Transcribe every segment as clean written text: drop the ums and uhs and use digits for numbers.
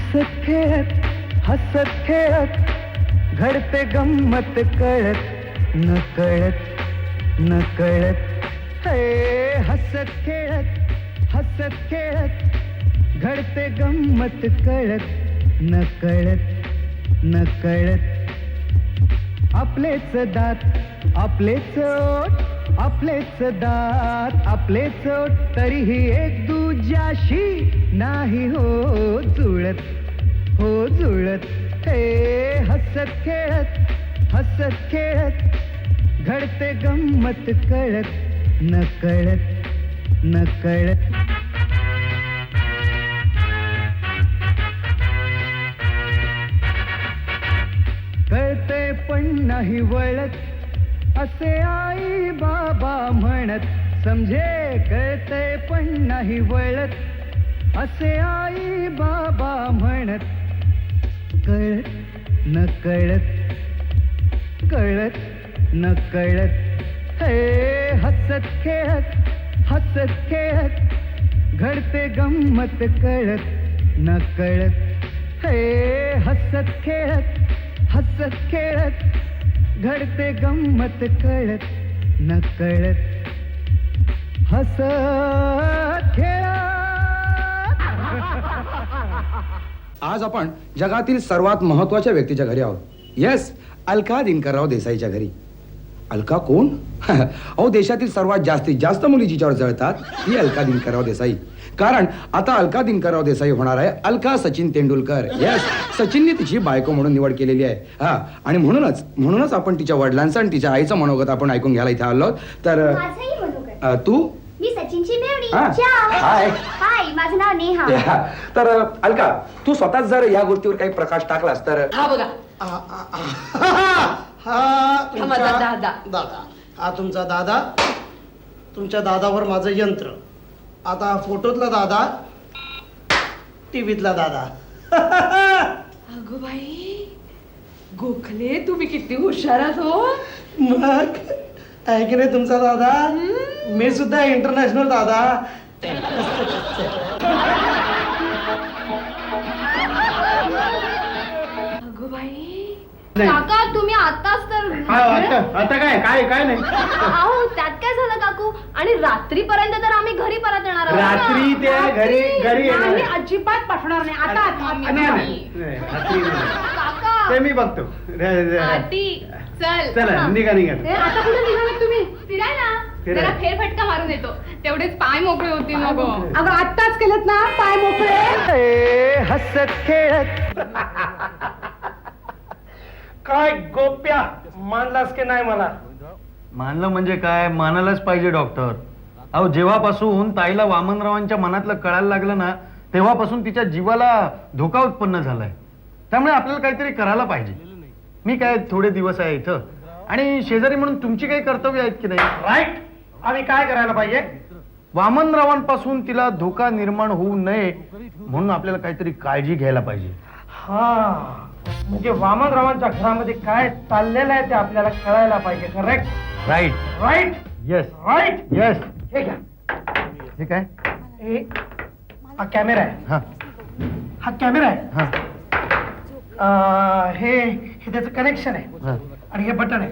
हसत खेळत घडते गंमत कळत न कळत हे हसत खेळत घडते गंमत कळत न कळत आपलेच दात आपलेच ओठ आपलेच दात आपलेच ओठ तरीही एक दुजाशी नाही हो जुळत हे हसत खेळत घडते गंमत कळत न कळत कळते पण नाही वळत असे आई बाबा म्हणत समझे कळते पण नाही वळत असे आई बाबा म्हणत कळत न कळत हे हसत खेळत घडते गंमत कळत न कळत हे हसत खेळत घडते गंमत कळत न कळत हसत खेळत. आज आपण जगातील सर्वात महत्वाच्या व्यक्तीच्या घरी आहोत. येस, अलका दिनकरराव देसाईच्या घरी. अलका कोण? अहो, देशातील सर्वात जास्त मुली जिच्यावर जळतात ती अलका दिनकरराव देसाई. कारण आता अलका दिनकरराव देसाई होणार आहे अलका सचिन तेंडुलकर. येस, सचिनने तिची बायको म्हणून निवड केलेली आहे. हा, आणि म्हणूनच आपण तिच्या वडिलांचं आणि तिच्या आईचं मनोगत आपण ऐकून घ्यायला इथे आलो. तर तू? मी सचिनची मेवणी. हाय हाय, माझं नाव नेहा. तर अलका, तू स्वतःच जर या गोष्टीवर काही प्रकाश टाकलास तर. हा बघा, हा माझा दादा. हा तुमचा दादा. तुमच्या दादावर माझं यंत्र. आता फोटोतला दादा, टीव्हीतला दादा. अगो बाई, गोखले तुम्ही किती हुशार आहात हो. मग आहे की नाही तुमचा दादा? मी सुद्धा इंटरनॅशनल दादा. अगो बाई, काका तुम्ही आताच तर आता काय नाही. अहो त्यात काय झालं काकू? आणि रात्रीपर्यंत तर आम्ही घरी परत येणार आहोत. रात्री त्या घरी येणार. आम्ही अजिबात पाठवणार नाही. आता काका ते मी बघतो. चला निघा. आता कुठे निघालात तुम्ही? फिरायला जरा फेरफटका मारून येतो, तेवढेच पाय मोकळे होतील. नको अगं आत्ताच केलेत ना पाय मोकळे. हे हसत खेळत काय गोप्या, मानलास की नाही मला? मानलं म्हणजे काय? मानायलाच पाहिजे डॉक्टर. अहो, जेव्हापासून ताईला वामनरावांच्या मनातलं कळायला लागलं ना, तेव्हापासून तिच्या जीवाला धोका उत्पन्न झालाय. त्यामुळे आपल्याला काहीतरी करायला पाहिजे. मी काय थोडे दिवस आहे इथं, आणि शेजारी म्हणून तुमची काही कर्तव्य आहेत की नाही? राईट. आम्ही काय करायला पाहिजे? वामनरावांपासून तिला धोका निर्माण होऊ नये म्हणून आपल्याला काहीतरी काळजी घ्यायला पाहिजे. हा, म्हणजे वामनरावांच्या घरामध्ये काय चाललेलं आहे ते आपल्याला कळायला पाहिजे. करेक्ट. राईट. येस. हे घ्या. हे काय? हा कॅमेरा आहे. हा कॅमेरा आहे. हे त्याचं कनेक्शन आहे. आणि हे बटन आहे.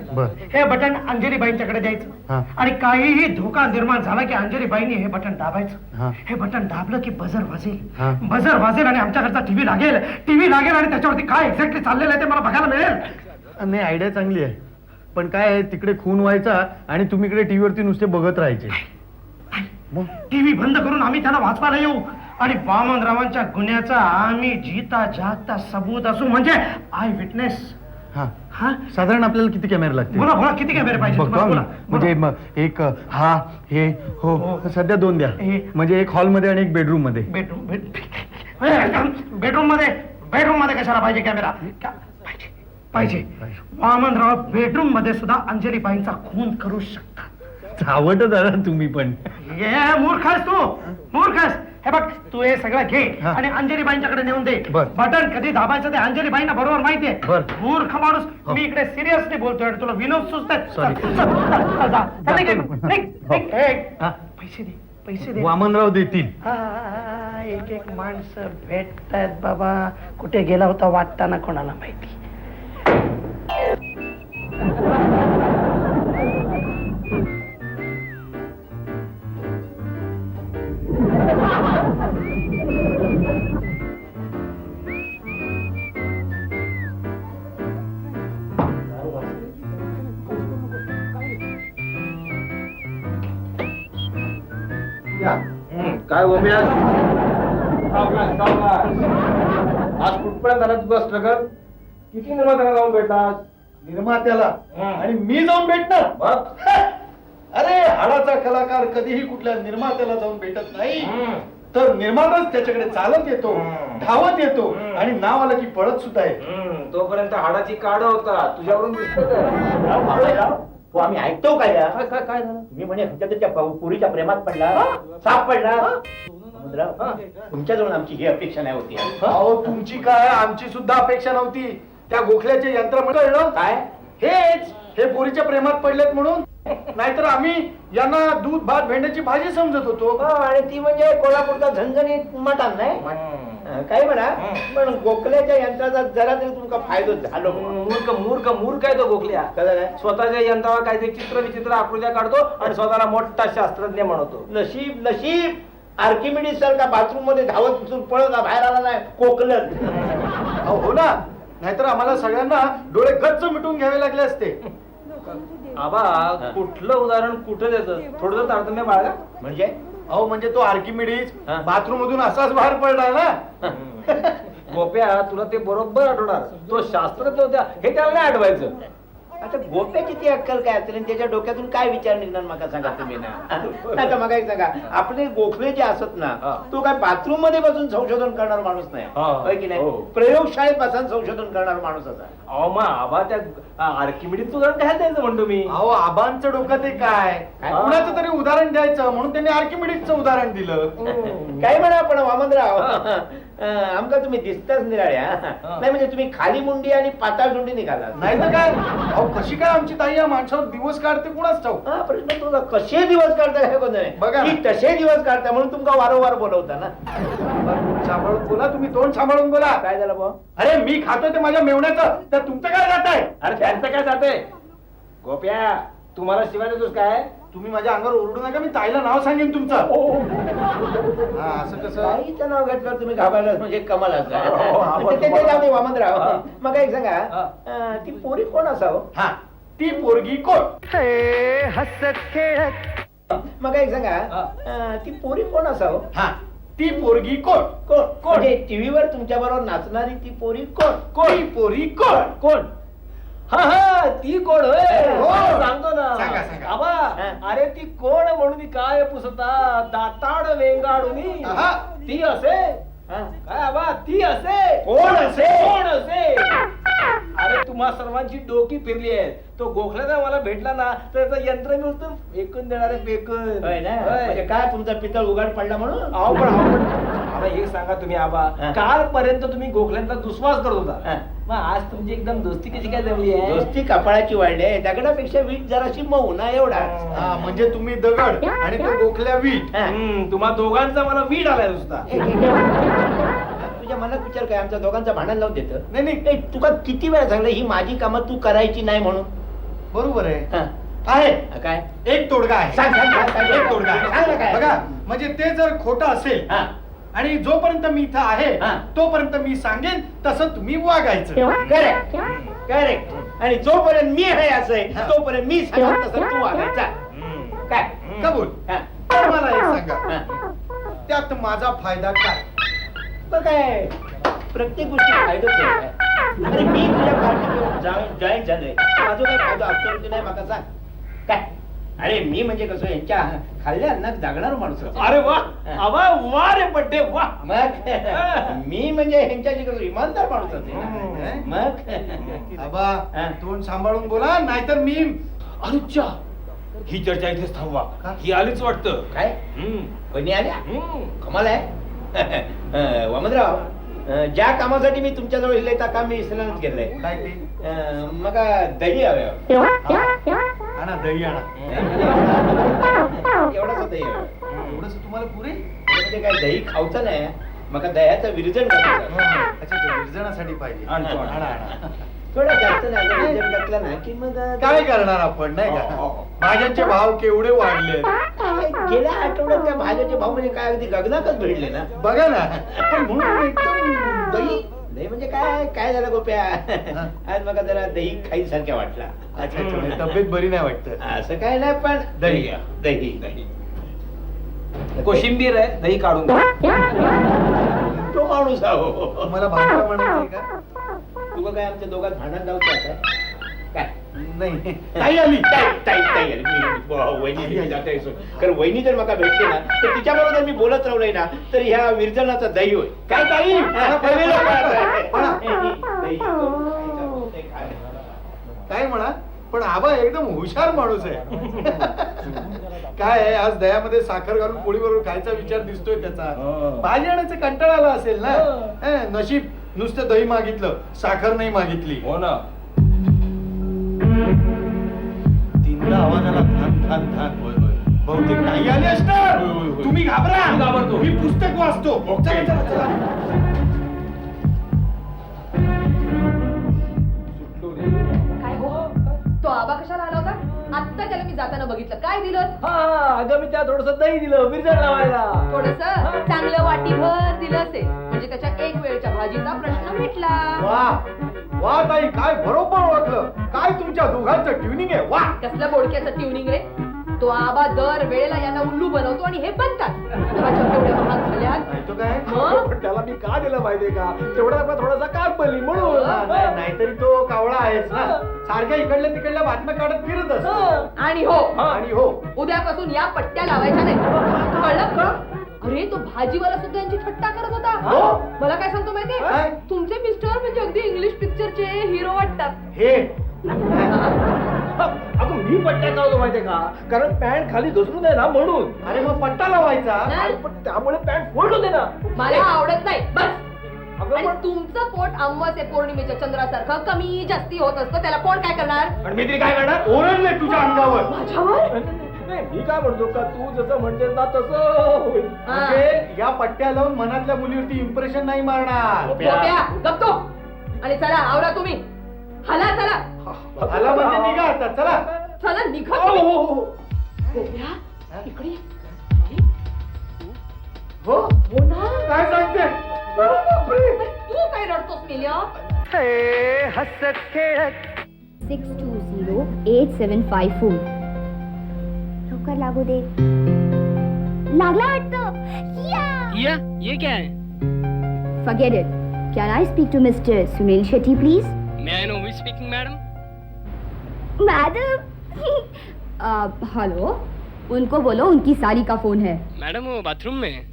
हे बटन अंजलीबाईंच्याकडे द्यायचं. आणि काहीही धोका निर्माण झाला की अंजलीबाईंनी हे बटन दाबायचं. हे बटन दाबलं की बजर वाजेल आणि आमच्याकडचा टीव्ही लागेल आणि त्याच्यावरती काय एक्झॅक्टली चाललेलं आहे ते मला बघायला मिळेल. नाही, आयडिया चांगली आहे, पण काय आहे, तिकडे खून व्हायचा आणि तुम्ही इकडे टीव्हीवरती नुसते बघत राहायचे. टीव्ही बंद करून आम्ही त्याला वाचवायला येऊ आणि वामनरावांच्या गुन्ह्याचा आम्ही जीता जागता सबूत असू, म्हणजे आय विटनेस. साधारण आपल्याला किती कॅमेरे लागतील? बोला किती कॅमेरे पाहिजे? म्हणजे एक हे हो सध्या 2 द्या. म्हणजे एक हॉलमध्ये आणि एक बेडरूम मध्ये. बेडरूम मध्ये कशाला पाहिजे कॅमेरा? पाहिजे. वामनराव बेडरूम मध्ये सुद्धा अंजलीबाईंचा खून करू शकतात. आवडत दादा तुम्ही पण. मूर्खास तू, मूर्खास. हे बघ, तू हे सगळं घे आणि अंजलीबाईंच्याकडे नेऊन दे. बटन कधी दाबायचं ते अंजलीबाईंना बरोबर माहितीये. मूर्ख माणूस. मी इकडे सिरियसली बोलतोय आणि तुला विनोद सुचतोय. पैसे दे. पैसे दे. वामनराव देतील. हा, एक एक माणसं भेटतायत बाबा. कुठे गेला होता वाटताना कोणाला माहिती. काय गोम्या आज कुठपर्यंत झाला तुझा स्ट्रगल? किती निर्मात्याला जाऊन भेटलास? निर्मात्याला आणि मी जाऊन भेटणार? अरे हाडाचा कलाकार कधीही कुठल्या निर्मात्याला जाऊन भेटत नाही, तर निर्माताच त्याच्याकडे चालत येतो, धावत येतो आणि नाव आलं की पळत सुद्धा येतो. तोपर्यंत हाडाची काढ होता तुझ्यावरून दिसत. आम्ही ऐकतो काय काय झालं? तुम्ही म्हणजे त्या पुरीच्या प्रेमात पडला, साप पडला. समुद्राव, तुमच्याजवळ आमची ही अपेक्षा नाही होती. अहो तुमची काय आमची सुद्धा अपेक्षा नव्हती. त्या गोखल्याचे यंत्र कळलं काय हेच हे पोरीच्या प्रेमात पडलेत म्हणून. नाहीतर आम्ही यांना दूध भात भेंड्याची भाजी समजत होतो. आणि ती म्हणजे कोल्हापूरचा झणझणीत मटण नाही. काय म्हणा, पण गोखल्याच्या यंत्राचा जरा तरी तुमका फायदा झालो. मूर्ख मूर्ख मूर्ख आहे तो गोखल्या. स्वतःच्या यंत्रावर काहीतरी चित्र विचित्र आकृत्या काढतो आणि स्वतःला मोठा शास्त्रज्ञ म्हणतो. नशीब नशीब आर्किमिडीस सारखा बाथरूम मध्ये धावत उचलून पळत बाहेर आला नाही कोकलत. हो ना, नाहीतर आम्हाला सगळ्यांना डोळे गच्च मिटून घ्यावे लागले असते. आबा कुठलं उदाहरण कुठं देतं? थोडं तारतम्य बाळगा. म्हणजे अहो म्हणजे तो आर्किमिडीज बाथरूम मधून असाच बाहेर पडला ना. गोप्या तुला ते बरोबर आठवणार. तो शास्त्रज्ञ होता हे त्याला नाही आठवायचं. आता गोप्याची ती अक्कल काय असेल आणि त्याच्या डोक्यातून काय विचार निघणार मला सांगा तुम्ही ना. आता मग एक सांगा, आपले गोखले जे असत ना, तो काय बाथरूम मध्ये बसून संशोधन करणार माणूस नाही, होय की नाही? प्रयोगशाळेत बसून संशोधन करणार माणूस असा. अहो मग आबा त्या आर्किमिडीज उदाहरण काय द्यायचं म्हणतो मी. अहो आबांचं डोकं ते काय, कुणाचं तरी उदाहरण द्यायचं म्हणून त्यांनी आर्किमिडीजचं उदाहरण दिलं. काय म्हणा पण वामनराव, आमका तुम्ही दिसताच निराळ्या. नाही म्हणजे तुम्ही खाली मुंडी आणि पाताळ झुंडी निघाला. नाही तर काय, अहो कशी काय आमची ताई या माणसावर दिवस काढते कुणाच ठाऊक. हा प्रश्न तुला कसे दिवस काढता हे कोण नाही बघा ना. की तसे दिवस काढता म्हणून तुमका वारंवार बोलवता ना. सांभाळून बोला तुम्ही, तोंड सांभाळून बोला. काय झालं भाऊ? अरे मी खातोय ते माझ्या मेवण्याचं, तर तुमचं काय जात आहे? अरे त्यांचं काय जाते गोप्या, तुम्हाला शिवाय देतोस काय? तुम्ही माझ्या अंगावर ओरडू नका, मी ताईला नाव सांगेन तुमचं. हा असं कसं? ताईचं नाव घेतल्यावर तुम्ही घाबरला म्हणजे कमाल हो, जाऊ दे वामनराव. मग एक सांगा, ती पोरी कोण असावं? हा ती पोरगी कोण? हे हसत खेळत मग एक सांगा, ती पोरी कोण असावं? हा ती पोरगी कोण? कोण कोण? टीव्हीवर तुमच्या बरोबर नाचणारी ती पोरी कोण? ती पोरी कोण? कोण? हा हा ती कोण होय? हो. सांगतो ना. सांगा, सांगा. आबा अरे ती कोण म्हणून काय पुसता दाताड वेंगाडूनी आहा. ती असे काय आबा ती असे कोण असे? कोण असे? अरे तुम्हा सर्वांची डोकी फिरली आहे. तो गोखल्याचा मला भेटला ना तर त्याचं यंत्र मी उचलून फेकून देणार आहे, फेकून. होय ना? होय. म्हणजे काय तुमचा पितळ उघड पडला म्हणून? अहो पण आता हे सांगा तुम्ही आबा, कालपर्यंत तुम्ही गोखल्यांचा दुस्वास करत होता, मग आज तुमची एकदम दोस्ती कशी काय जमली आहे? दोस्ती कपाळाची वाढली आहे. दगडापेक्षा वीट जराशी मऊ ना एवढा. हा म्हणजे तुम्ही दगड आणि तो गोखल्या वीट. तुम्हा दोघांचा मला वीड आलाय नुसता. तुझ्या मनात विचार काय, आमच्या दोघांचा भांडण लावून देतं? नाही नाही नाही, तुका किती वेळा सांगलं ही माझी कामं तू करायची नाही म्हणून. बरोबर आहे. हा. आहे काय? एक तोडगा आहे. सांग, सांग, सांग, सांग. एक तोडगा आहे. सांग ना काय? बघा म्हणजे ते जर खोटं असेल हा. आणि जोपर्यंत मी इथं आहे हा. तोपर्यंत मी सांगेन तसं तुम्ही वागायचं. Correct correct. आणि जोपर्यंत मी आहे असं आहे तोपर्यंत मी सांगत तसं तू वागायचा. काय? कबूल. हा. तर मला एक सांगा, हा. त्यात माझा फायदा काय? बघ काय, प्रत्येक गोष्टी फायदाच आहे. अरे मी तुझ्या पार्टी जॉईन झालोय, माझं काय फायदा असतो नाही मला सांग. काय? अरे मी म्हणजे कसं यांच्या खाल्ल्या अन्नात जागणार माणूस. अरे वा आबा वा रे बड्डे वा. मग मी म्हणजे ह्यांच्याशी कसं इमानदार माणूस असेल. मग आबा तोंड सांभाळून बोला, नाहीतर मी अनुच्या ही चर्चा इथेच थांबवा. ही आलीच वाटतं. काय कोणी आल्या? कमाल आहे. वामनराव, ज्या कामासाठी मी तुमच्याजवळ येईल त्या काम मी इसरायलाच केलंय. काय ते? मग दही हव्या. आणा दही आणा. एवढाच दही आहे. एवढंच तुम्हाला पुरे म्हणजे काय दही खाऊचं नाही मग दह्याचं विरजण करायचं. अच्छा ते विरजणासाठी पाहिजे आणतो, आणा, आणा. थोडं जास्त नाही जर विरजण घातलं ना की मग काय करणार आपण नाही हो, का हो. भाज्यांचे भाव केवढे वाढले गेल्या आठवड्यात त्या भाज्याचे भाव म्हणजे काय अगदी गगनातच भेटले ना. बघा ना पण म्हणून एकदम दही दही म्हणजे काय झालं गोप्या आज मग जरा दही खाईसारख्या वाटला. अच्छा अच्छा म्हणजे तब्येत बरी नाही वाटत असं काय नाही पण दही. दही दही कोशिंबीर आहे दही काढून द्या. तो माणूस आहो. तुम्हाला भाकरा म्हणायचंय का तुला काय आमच्या दोघात भांडण लावतो आता काय नाही ताई आली ताई आली वहिनी जाता येतो कारण वहिनी जर मला भेटली ना तर तिच्याबरोबर मी बोलत राहिलोय ना तर ह्या विरजणाचा दही होय काय ताई काय म्हणा पण आबा एकदम हुशार माणूस आहे काय आहे आज दह्यामध्ये साखर घालून पोळी बरोबर खायचा विचार दिसतोय त्याचा भाजी आणायचं कंटाळा आला असेल ना नशीब नुसतं दही मागितलं साखर नाही मागितली हो ना तीनदा आवाज आला धान धान धान होय होय बहुतेक नाही आले असणार तुम्ही घाबरा घाबरतो. मी पुस्तक वाचतो चला, चला, चला. काय हो तो आबा कशाला आला होता आत्ता त्याला मी जाताना बघितलं काय दिलं हा अगं मी त्या थोडस दही दिलं विरजण लावायला थोडस चांगलं वाटीभर दिलं असेल म्हणजे त्याच्या एक वेळच्या भाजीचा प्रश्न मिटला वा वा ताई काय बरोबर ओळखलं काय तुमच्या दोघांचं ट्युनिंग आहे वा कसलं बोडक्याचं ट्युनिंग रे तो आबा दर वेळेला यांना उल्लू बनवतो आणि हे बनतात भाज्या केवढ्या महाग झाल्यात नाही तो काय मग? पण त्याला मी का दिलं माहितीये का तेवढा आपला थोडासा काग बली म्हणून नाहीतरी तो कावळा आहेस ना सारख्या इकडल्या तिकडल्या बातम्या काढत फिरत असतो आणि हो आणि हो उद्यापासून या पट्ट्या लावायच्या नाही कळलं का अरे तो भाजीवाला सुद्धा यांची थट्टा करत होता मला काय सांगतो काय? माहितीये तुमचे मिस्टर म्हणजे अगदी इंग्लिश पिक्चरचे हिरो वाटतात हे अगं मी पट्ट्या लावतो माहितीये का कारण पॅन्ट खाली घसरून आहे ना म्हणून अरे मग पट्टा लावायचा नाही. पण त्यामुळे पॅन्ट फोल्ड होते ना मला आवडत नाही बस अगं आणि पण- तुमचं पोट अमावास्या पौर्णिमेच्या चंद्रासारखं कमी जास्ती होत असतं त्याला कोण काय करणार आणि मी तरी काय करणार ओरडले तुझ्या अंगावर माझ्यावर नाही मी काय म्हणतो का तू जसं म्हणतेस ना तसं होईल. म्हणजे या पट्ट्या लावून मनातल्या मुलीवरती इम्प्रेशन नाही मारणार गोप्या, गप्पो आणि चला आवरा तुम्ही हला चला आला म्हणजे निघा आता चला चला निघा हो, तुम्ही. हो, हो. गोप्या, इकडे ये. हो हो ना काय सांगते अरे, तू काय रडतोस मेल्या हे हसत खेळत 620-8754 लवकर लागू दे लागला वाटतं ये क्या है Forget it. Can I speak to Mr. Sunil Shetty, please? May I know who is speaking, madam? Madam. Hello उनको बोलो उनकी साली का फोन है मैडम वो बाथरूम में है।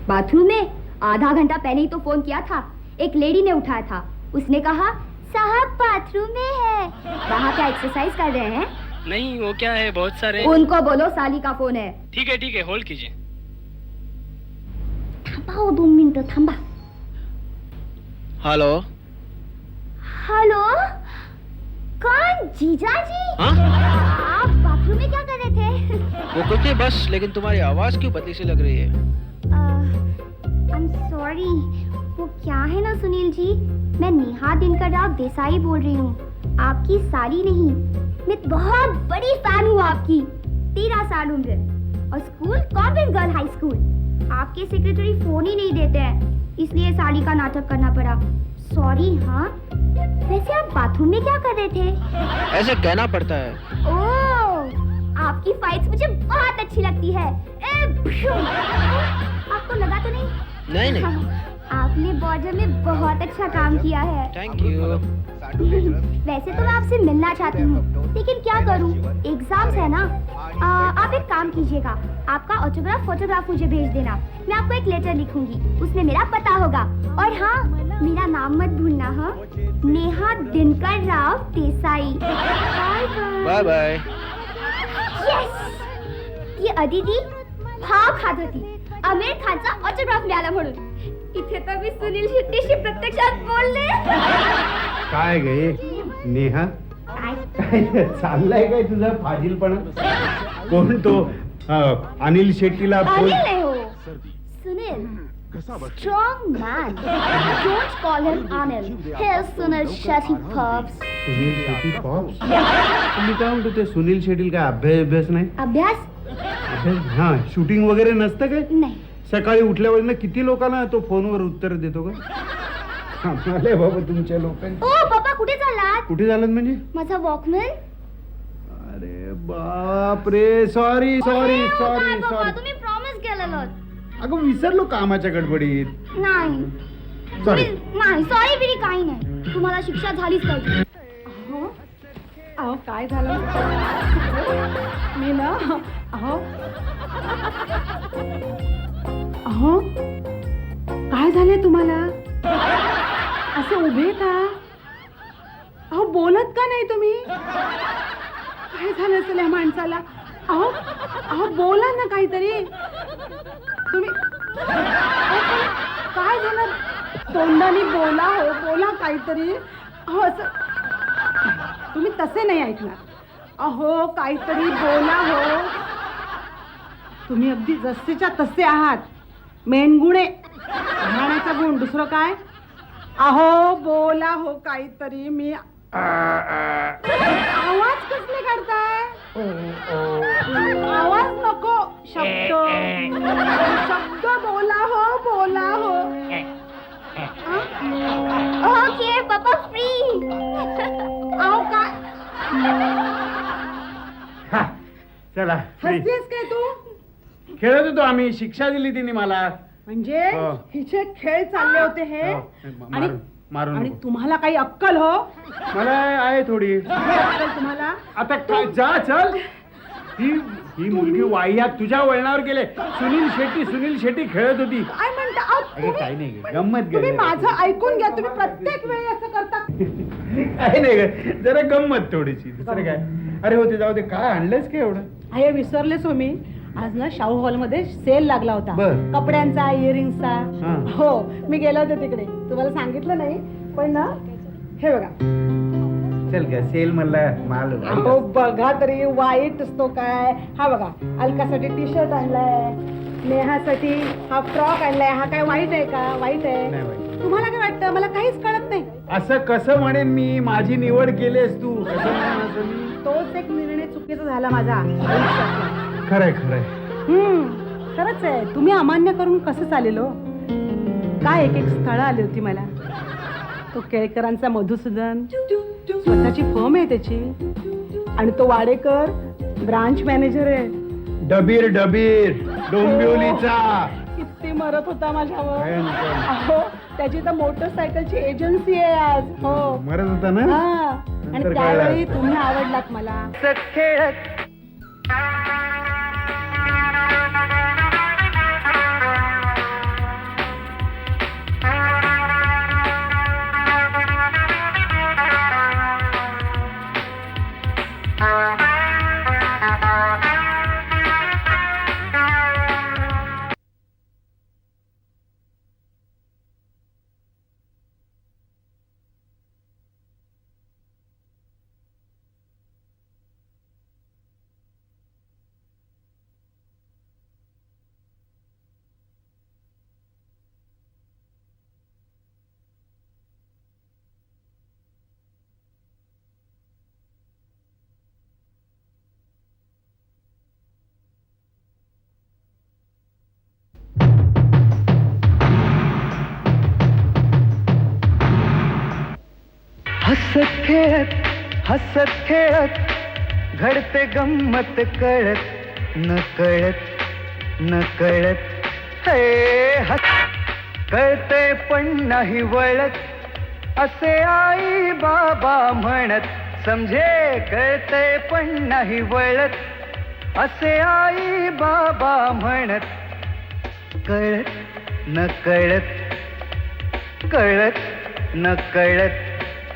बाथरूम में आधा घंटा पहले ही तो फोन किया था एक लेडी ने उठाया था उसने कहा साहब बाथरूम में है वहाँ क्या एक्सरसाइज कर रहे हैं नहीं वो क्या है बहुत सारे उनको बोलो साली का फोन है ठीक है होल्ड कीजिए थांबा 2 मिनिटं थांबा हेलो हेलो कौन जीजा जी हाँ आप बाथरूम में क्या कर रहे थे वो कुछ बस लेकिन तुम्हारी आवाज क्यों पतली सी लग रही है आई एम सॉरी वो क्या है ना सुनील जी मैं नेहा दिनकर राव देसाई बोल रही हूँ आपकी साली नहीं मैं बहुत बड़ी फैन हूँ आपकी 13 साल उम्र और स्कूल कॉन्वेंट गर्ल हाई स्कूल आपके सेक्रेटरी फोन ही नहीं देते हैं इसलिए साली का नाटक करना पड़ा सॉरी हाँ वैसे आप बाथरूम में क्या कर रहे थे ऐसे कहना पड़ता है ओह आपकी फाइट्स मुझे बहुत अच्छी लगती है आपको लगा तो नहीं नहीं आपने बॉर्डर में बहुत अच्छा काम किया है थैंक यू वैसे तो मैं आपसे मिलना चाहती हूँ लेकिन क्या करूँ एग्जाम्स है ना आप एक काम कीजिएगा आपका ऑटोग्राफ फोटोग्राफ मुझे भेज देना मैं आपको एक लेटर लिखूंगी उसमें मेरा पता होगा और हाँ मेरा नाम मत भूलना हाँ Neha Dinkar Rao Desai bye bye yes ये अदिती भाव खात होती आमिर खानचा ऑटोग्राफ मिळाला म्हणून इथे तर मी सुनील शेट्टीशी प्रत्यक्षात बोलले काय गे नेहा काय चाललाय काय तुझा फाजीलपणा कोण तो अनिल शेट्टीला अनिल नहीं हो Sunil strong man don't call him Anil he is Sunil Shetty pops Sunil Shetty pops मी काय म्हणतो ते सुनील शेट्टी काय अभ्यास नाही अभ्यास हा शूटिंग वगैरे नसतं काय नहीं सकाळी उठल्यावर किती लोकांना तो फोनवर उत्तर देतो का आले बाबा तुमच्या लोकांनी ओ पप्पा कुठे चाललात कुठे झालं म्हणजे माझा वॉकमॅन अरे बाप रे सॉरी सॉरी सॉरी सॉरी तुम्ही प्रॉमिस केलेलं अगं विसरलो कामाच्या गडबडीत नाही सॉरी नाही सॉरी बिरी काही नाही तुम्हाला शिक्षा झालीच पाहिजे अहो काय झालं मी ना अहो अहो काय झाले तुम्हाला असे उभे का अहो बोलत का नाही तुम्ही काय झालं असेल या माणसाला अहो अहो बोला ना काहीतरी तुम्ही अहो, काय झालं तोंडाने बोला हो बोला काहीतरी अहो असं तुम्ही तसे नाही ऐकणार अहो काहीतरी बोला हो तुम्ही अगदी जसेच्या तसे आहात मेनगुणे राहण्याचा गुण दुसरं काय अहो बोला हो काहीतरी मी आवाज कसले काढताय आवाज नको शब्द शब्द बोला हो ओके पप्पा फ्री अहो काय चला हसतेस काय तू खेळत होतो आम्ही शिक्षा दिली तिने मला म्हणजे हो. हिचे खेळ चालले होते हे हो. आणि मारून आणि नको. तुम्हाला काही अक्कल हो मला आहे थोडी काय अक्कल तुम्हाला आता काय जा चल ही ही मुलगी वाह्यात तुझ्या वळणावर गेले सुनील शेट्टी खेळत होती काय म्हणता अहो, अगं काही नाही ग, गंमत तुम्ही गेली माझं ऐकून घ्या तुम्ही प्रत्येक वेळी असं करता काही नाही ग जरा गंमत थोडीशी दुसरं काय अरे होते जाऊ दे काय आणलंयस का एवढं हे विसरलेच हो मी आज ना शाहू हॉल मध्ये सेल लागला होता बरं. कपड्यांचा हा. इयरिंगचा हो मी गेले होते तिकडे तुम्हाला सांगितलं नाही पण ना हे बघा चल का सेल म्हणला माल अहो बघा तरी वाईट असतो काय हा बघा अलकासाठी टी शर्ट आणलाय नेहासाठी हा फ्रॉक आणलाय हा काय वाईट आहे का वाईट नाही आहे वाईट. तुम्हाला काय वाटतं मला काहीच कळत नाही असं कसं म्हणेन मी माझी निवड केलीस तू कसं म्हणेन असं मी तोच एक निर्णय चुकीचा झाला माझा आयुष्यातला. खरंय खरंच आहे तुम्ही अमान्य करून कसं चालेल हो काय एक एक स्थळं आली होती मला तो केळकरांचा मधुसूदन स्वतःची फर्म आहे त्याची आणि तो वाडेकर ब्रांच मॅनेजर आहे डबीर डोंबिवलीचा किती मरत होता माझ्यावर भयंकर. अहो त्याची तर मोटरसायकलची एजन्सी आहे आज हो मरत होता ना हा आणि नंतर त्यावेळी कळलं. तुम्ही आवडलात मला खेळत हसत खेळत घडते गंमत कळत न कळत हे कळते पण नाही वळत असे आई बाबा म्हणत समझे कळते पण नाही वळत असे आई बाबा म्हणत कळत न कळत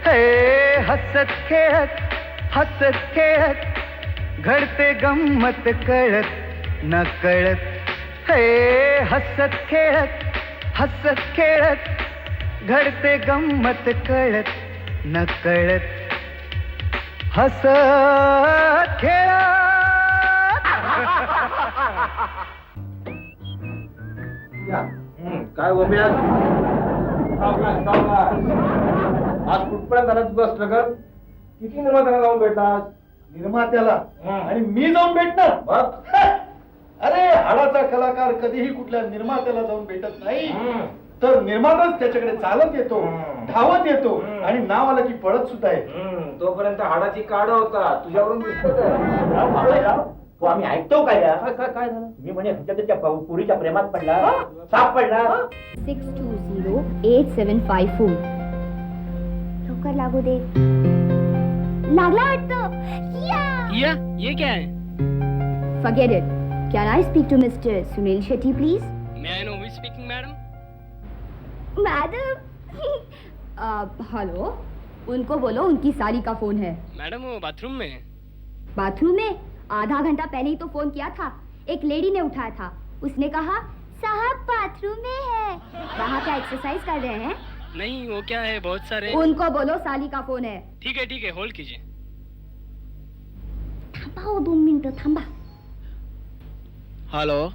हे हसत खेळत घडते गंमत कळत न कळत हे हसत खेळत घडते गंमत कळत न कळत हसत खेळत काय गोम्या आज कुठपर्यंत झाला तुझा स्ट्रगल? किती निर्मात्याला जाऊन भेटलास? निर्मात्याला आणि मी जाऊन भेटणार? अरे हाडाचा कलाकार कधीही कुठल्या निर्मात्याला जाऊन भेटत नाही, तर निर्माताच त्याच्याकडे चालत येतो, धावत येतो आणि नाव आलं की पळत सुद्धा येतो. तोपर्यंत हाडाची काढ होता तुझ्यावरून दिसत आम्ही ऐकतो काय काय झालं? मी म्हणे त्याच्या पुरीच्या प्रेमात पडला, साप पडला. 6208754 लवकर लागू दे. लागला वाटतं. या ये क्या है? Forget it. Can I speak to Mr. Sunil Shetty, please? May I know who is speaking, madam? Madam hello, उनको बोलो उनकी साली का फोन है. मैडम वो बाथरूम में है. बाथरूम में? आधा घंटा पहले ही तो फोन किया था. एक लेडी ने उठाया था. उसने कहा साहब बाथरूम में है. वहाँ क्या एक्सरसाइज कर रहे हैं? नहीं वो क्या है, बहुत सारे. उनको बोलो साली का फोन है. ठीक है होल्ड कीजिए. थांबा 2 मिनिटं थांबा. हेलो.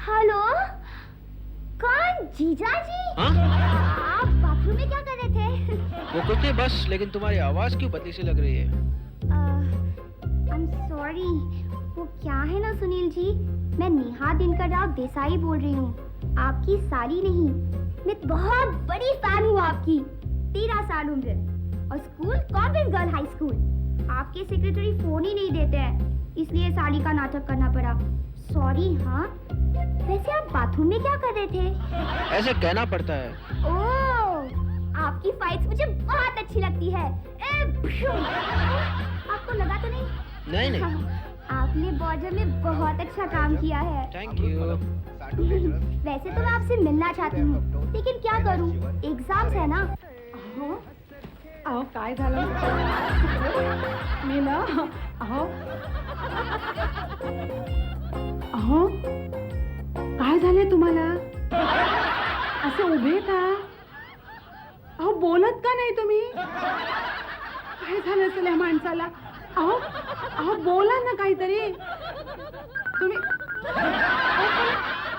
हेलो, कौन? जीजा जी? हाँ? आप बाथरूम में क्या कर रहे थे? वो कुछ नहीं बस, लेकिन तुम्हारी आवाज क्यों बदली सी लग रही है? I'm sorry. वो क्या है ना सुनील जी, मैं नेहा दिनकर राव देसाई बोल रही हूँ, आपकी साली नहीं. मैं बहुत बड़ी फैन हूँ आपकी. 13 साल उम्र और स्कूल कॉन्वेंट गर्ल हाई स्कूल. आपके सेक्रेटरी फोन ही नहीं देते हैं, इसलिए साली का नाटक करना पड़ा. सॉरी. हाँ, वैसे आप बाथरूम में क्या कर रहे थे? ऐसे कहना पड़ता है. ओह, आपकी फाइट्स मुझे बहुत अच्छी लगती है. आपको लगा तो नहीं? नहीं. आपने बॉर्डर में बहुत अच्छा काम किया है. Thank you. वैसे तो मैं आपसे मिलना चाहती हूँ, लेकिन क्या करूँ, एग्जाम्स है ना. अहो काय झालं मी ना अहो अहो काय झाले तुम्हाला? असे उभे का? अहो बोलत का नाही तुम्ही? काय झालं असेल या माणसाला? अहो अहो बोला ना काहीतरी तुम्ही.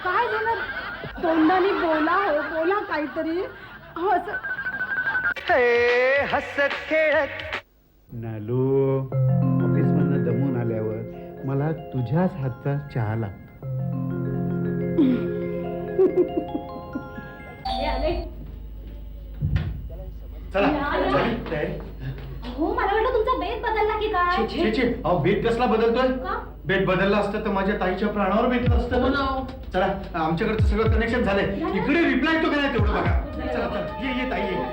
काय झालं? तोंडाने बोला. हो बोला काहीतरी. अहो असं हसत खेळत. नालू, ऑफिस मधनं दमून आल्यावर मला तुझ्याच हातचा चहा लागतो. चला झाली तयारी? हो, मला वाटलं तुमचा बेत बदलला की काय? अहो बेत कसला बदलतोय? बेत बदलला असतं तर माझ्या ताईच्या प्राणावर बेतलं असतं. चला आमच्याकडचं सगळं कनेक्शन झालंय. इकडे रिप्लाय तो काय नाही तेवढं बघा. चला चला ये ताई ये.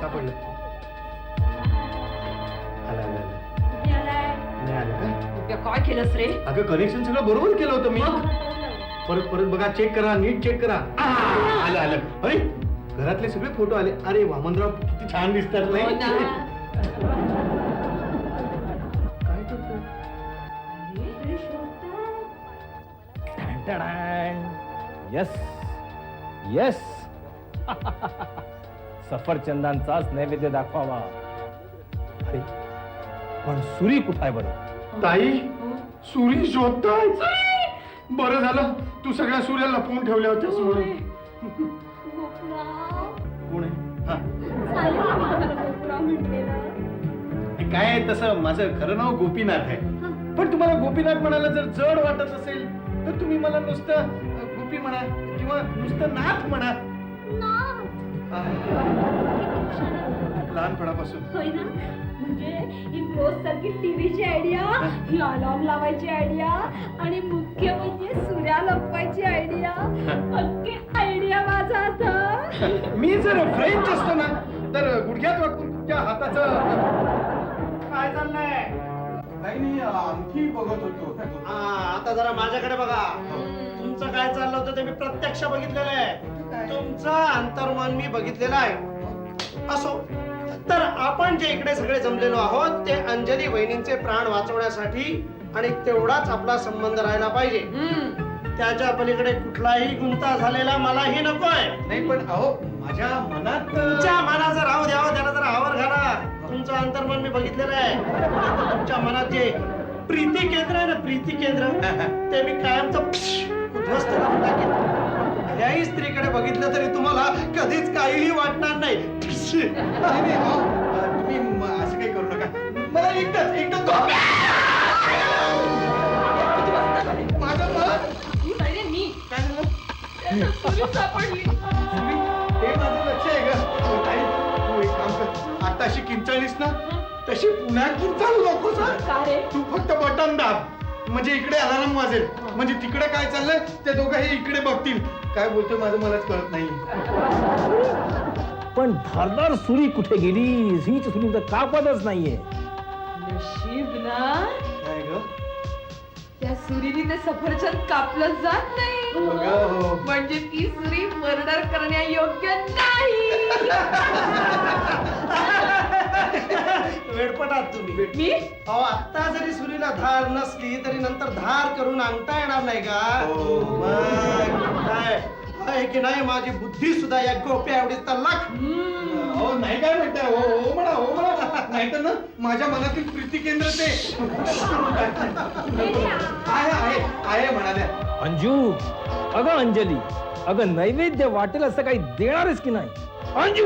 सापडलं. आला नाही आलं का? काय केलंस रे? अगं कनेक्शन सगळं बरोबर केलं होतं मी. परत बघा, चेक करा, नीट चेक करा. आलं. अरे घरातले सगळे फोटो आले. अरे वामनराव किती छान दिसतात नाही? काय करतोय? येस सफरचंदांचाच नैवेद्य दाखवावा. अरे पण सुरी कुठे आहे बरं? ताई सुरी शोधताय? बरं झालं तू सगळ्या सूर्याला लपवून ठेवल्या होत्यास म्हणून. कोण आहे? काय आहे तसं माझं खरं नाव गोपीनाथ आहे. पण तुम्हाला गोपीनाथ म्हणायला जर जड वाटत असेल तर तुम्ही मला नुसतं गोपी म्हणा किंवा नुसतं नाथ म्हणा. लहानपणापासून. म्हणजे ही क्लोज सर्किट टीव्हीची आयडिया, ही अलार्म लावायची आयडिया आणि मुख्य म्हणजे सूर्या लपवायची आयडिया. पक्की आयडिया माझा आता. मी जर फ्रेंच असतो ना तर गुडघ्यात वाकून तुमच्या हाताचं. काय चाललंय? नाही आणखी बघत होतो. आता जरा माझ्याकडे बघा. तुमचं काय चाललं होतं ते मी प्रत्यक्ष बघितलेलं आहे. तुमचं अंतर्मन मी बघितलेलं आहे. असो, तर आपण जे इकडे सगळे जमलेलो आहोत ते अंजली वहिनींचे प्राण वाचवण्यासाठी, आणि तेवढाच आपला संबंध राहायला पाहिजे. त्याच्या पलीकडे कुठलाही गुंता झालेला मलाही नकोय. नाही पण अहो माझ्या मनात. तुमच्या मनाचं राहू द्यावं, त्याला जरा आवर घाला. तुमचं अंतर्मन मी बघितलेलं आहे. तुमच्या मनात जे प्रीती केंद्र आहे ना, प्रीती केंद्र ते मी कायमचं उद्ध्वस्त करून टाकेन. कुठल्याही स्त्रीकडे बघितलं तरी तुम्हाला कधीच काहीही वाटणार नाही. नाही, हो. तुम्ही असं काही करू नका. मला एकदाच माझं मन. काय झालं? हे माझं लक्ष आहे ग. ताई, तू एक काम कर. आताशी किंचाळलीस ना तशी पुन्हा किंचाळू नकोस हं? तू फक्त बटन दाब म्हणजे इकडे अलार्म वाजेल. म्हणजे तिकडे काय चाललंय ते दोघंही इकडे बघतील. काय बोलतोय माझं मलाच कळत नाही. पण धारदार सुरी कुठे गेली? हीच सुरी तर कापतच नाहीये. नशीब ना, काय ग? त्या सुरीने ते सफरचंद कापलं जात नाही. हो. म्हणजे ती सुरी मर्डर करण्यायोग्य नाही. वेडपट आहात तुम्ही. मी अहो आता जरी सुरीला धार नसली तरी नंतर धार करून अंगठा येणार नाही का? मग काय आहे की नाही, माझी बुद्धी सुद्धा या गोप्या एवढी तल्लख. हो नाही काय म्हणताय? हो म्हणा, हो म्हणा. नाहीतर ना माझ्या मनातील प्रीती केंद्र ते आहे म्हणाल्या. अंजू, अगं अंजली, अगं नैवेद्य वाटेल असं काही देणारच की नाही? अंजू,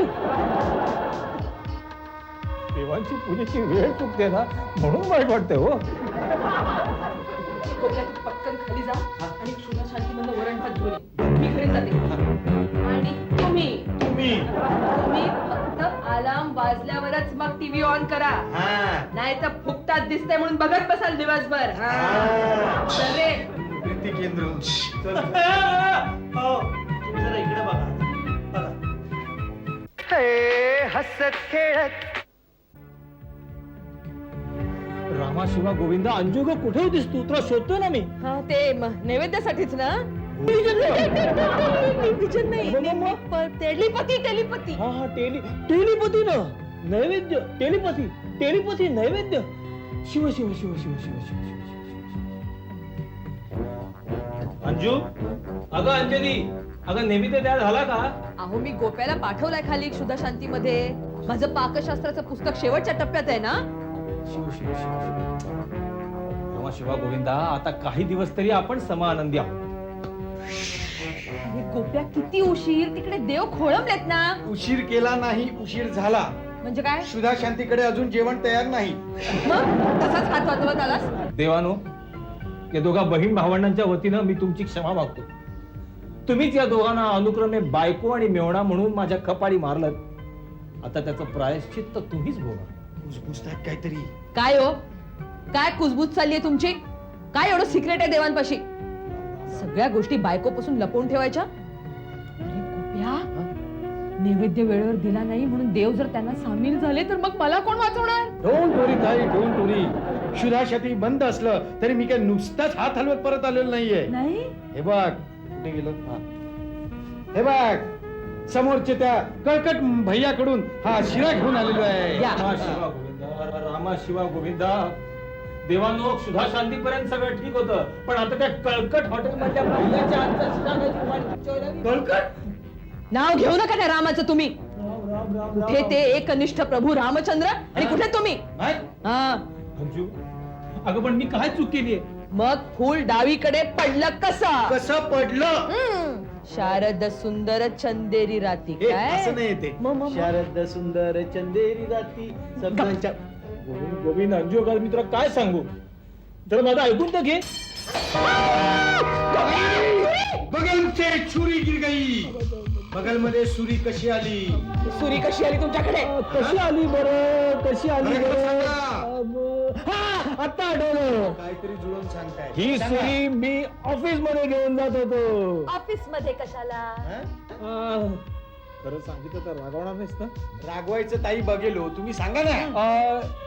देवांची पूजेची वेळ चुकते ना म्हणून वाईट वाटते हो. कोपऱ्यात पटकन खाली जा आणि क्षुधा शांतीमधनं वरण भात घेऊन ये. मी घरी जाते. आणि तुम्ही फक्त अलार्म वाजल्यावरच मग टीव्ही ऑन करा. नाही तर फुकटात दिसते म्हणून बघत बसाल दिवसभर. चल रे. प्रीती केंद्र. हो, तुम्ही जरा इकडे बघा. हे हसत खेळत रामा शिवा गोविंदा, अंजू ग कुठे होतीस तू? तुला शोधतोय ना मी. हा ते नैवेद्यासाठीच ना. विजन नाही, टेलिपती. हा टेलिपती ना, नैवेद्य. टेलिपती नैवेद्य. शिव शिव शिव शिव शिव शिव शिव. अंजू, अगं अंजली, अगं नैवेद्य तयार झाला का? अहो मी गोप्याला पाठवलाय खाली क्षुधा शांतीमध्ये. माझं पाकशास्त्राचं पुस्तक शेवटच्या टप्प्यात आहे ना. शिव शिव शिव. रामा शिवा गोविंदा, आता काही दिवस तरी आपण समानंदी आहोत. अरे गोप्या, किती उशीर? तिकडे देव खोळंबलेत ना. उशीर केला नाही, उशीर झाला. म्हणजे काय? सुधा शांतीकडे अजून जेवण तयार नाही. मग तसाच हात वाजवत आलास? देवानो, या दोघा बहीण भावंडांच्या वतीनं मी तुमची क्षमा मागतो. तुम्हीच या दोघांना अनुक्रमे बायको आणि मेवणा म्हणून माझ्या कपाळी मारलं. आता त्याचं प्रायश्चित्त तुम्हीच भोगा. कुसकुसतात काहीतरी. काय हो, काय कुजबूज चाललीये तुमची? काय एवढं सिक्रेट आहे देवांपाशी? सगळ्या गोष्टी बायकोपासून लपवून ठेवायच्या? अरे गोप्या, नैवेद्य वेळेवर दिला नाही म्हणून देव जर त्यांना सामील झाले तर मग मला कोण वाचवणार? डोंट वरी ताई, डोंट वरी. शुद्धाशती बंद असलं तरी मी काय नुसताच हात हलवत परत आलेलो नाहीये. नाही. हे बघ कुठे गेलं. हे बघ समोरच्या त्या कळकट भैयाकडून हा शिरा घेऊन आलेलो आहे. रामा शिवा गोविंदा, रामा शिवा गोविंदा. देवांनो, क्षुधा शांतीपर्यंत सगळं ठीक होतं, पण आता त्या कळकट हॉटेल मधल्या भैयाच्या हातचा शिरा खायची तुम्हाला इच्छा व्हायला लागली. कळकट नाव घेऊ नका त्या रामाचं तुम्ही. कुठे ते एकनिष्ठ प्रभू रामचंद्र आणि कुठे तुम्ही? हा, अंजू, अगं पण मी काय चूक केलीये? मग फूल डावीकडे पडलं कसं? कसं पडलं? शारद सुंदर चंदेरी राती. हे, काय असं नाही येते. मग. शारद सुंदर चंदेरी राती सगळ्यांच्या. गोविंद, अंजू, का मी तुला काय सांगू? तर माझं ऐकून तर घे. बगल से छुरी गिर गई. बगल मध्ये सुरी कशी आली? सुरी कशी आली तुमच्याकडे? कशी आली बरं? कशी आली बरं, बरं? आता आठवलं. काहीतरी जुळून सांगताय. ही सुरी मी ऑफिस मध्ये घेऊन जात होतो. ऑफिस मध्ये कशाला? खरं सांगितलं तर रागवणार नाहीस ना? रागवायचं ताई बघेल हो. तुम्ही सांगा ना.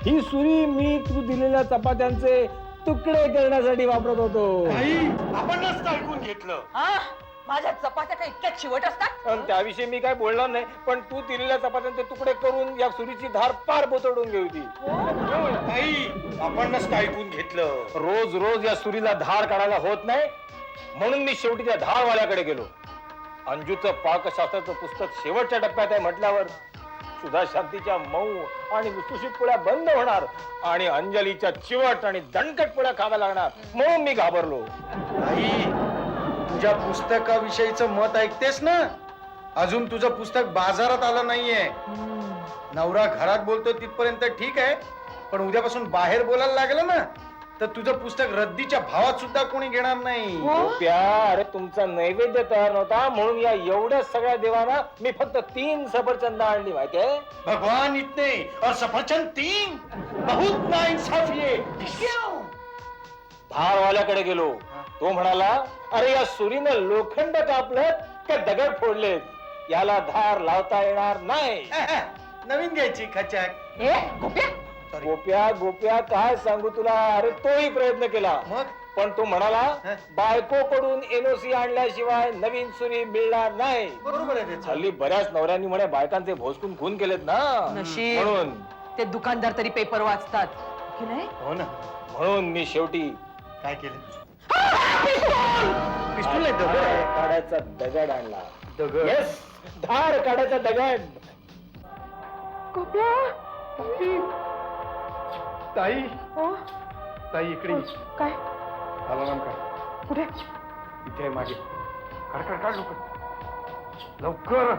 ही सुरी मी तू दिलेल्या चपात्यांचे तुकडे करण्यासाठी वापरत होतो. ताई, आपणच ऐकून घेतलं. माझ्या चपात्या काही इतक्या चिवट असतात? पण त्याविषयी मी काय बोलणार नाही, पण तू दिलेल्या चपात्यांचे तुकडे करून या सुरीची धार पार बोचडून घे होती. ताई, आपणच ऐकून घेतलं. रोज रोज या सुरीला धार काढायला होत नाही, म्हणून मी शेवटी त्या धारवाल्याकडे गेलो. अंजूचं पाकशास्त्राचं पुस्तक शेवटच्या टप्प्यात आहे म्हटल्यावर सुधा शांतीच्या मऊ आणि लुसलुशीत पोळ्या बंद होणार आणि अंजलीच्या चिवट आणि दणकट पोळ्या खाव्या लागणार म्हणून मी घाबरलो. आई, तुझ्या पुस्तकाविषयीचं मत ऐकतेस ना? अजून तुझं पुस्तक बाजारात आलं नाहीये. नवरा घरात बोलतो तिथपर्यंत ठीक आहे, पण उद्यापासून बाहेर बोलायला लागलं ना तर तुझं पुस्तक रद्दीच्या भावात सुद्धा कोणी घेणार नाही. गोप्या, अरे तुमचा नैवेद्य तयार नव्हता म्हणून या एवढ्या सगळ्या देवांना मी फक्त 3 सफरचंद आणली माहितीये. भगवान इतने और सफरचंद 3, बहुत नाइंसाफी है. धारवाल्याकडे गेलो. तो म्हणाला, अरे या सुरीनं लोखंड कापलं का दगड फोडलेत, याला धार लावता येणार नाही. नवीन घ्यायची खचाक. गोप्या गोप्या काय सांगू तुला, अरे तोही प्रयत्न केला मग पण तो म्हणाला बायकोकडून एनओसी आणल्याशिवाय नवीन सुरी मिळणार नाही. बरोबर आहे त्याचं. हल्ली बऱ्याच नवऱ्यांनी म्हणे बायकांचे भोसकून खून केलेत ना, नशीब. म्हणून ते दुकानदार तरी पेपर वाचतात की नाही? हो ना. म्हणून मी शेवटी काय केलं? पिस्तूल नाही, दगड काढायचा दगड आणला. दगड? येस, धार काढायचा दगड. ताई, ताई इकडे ये. काय? अलाराम काढ. कुठे? इथे आहे मागे. काढ काढ काढ लवकर लवकर.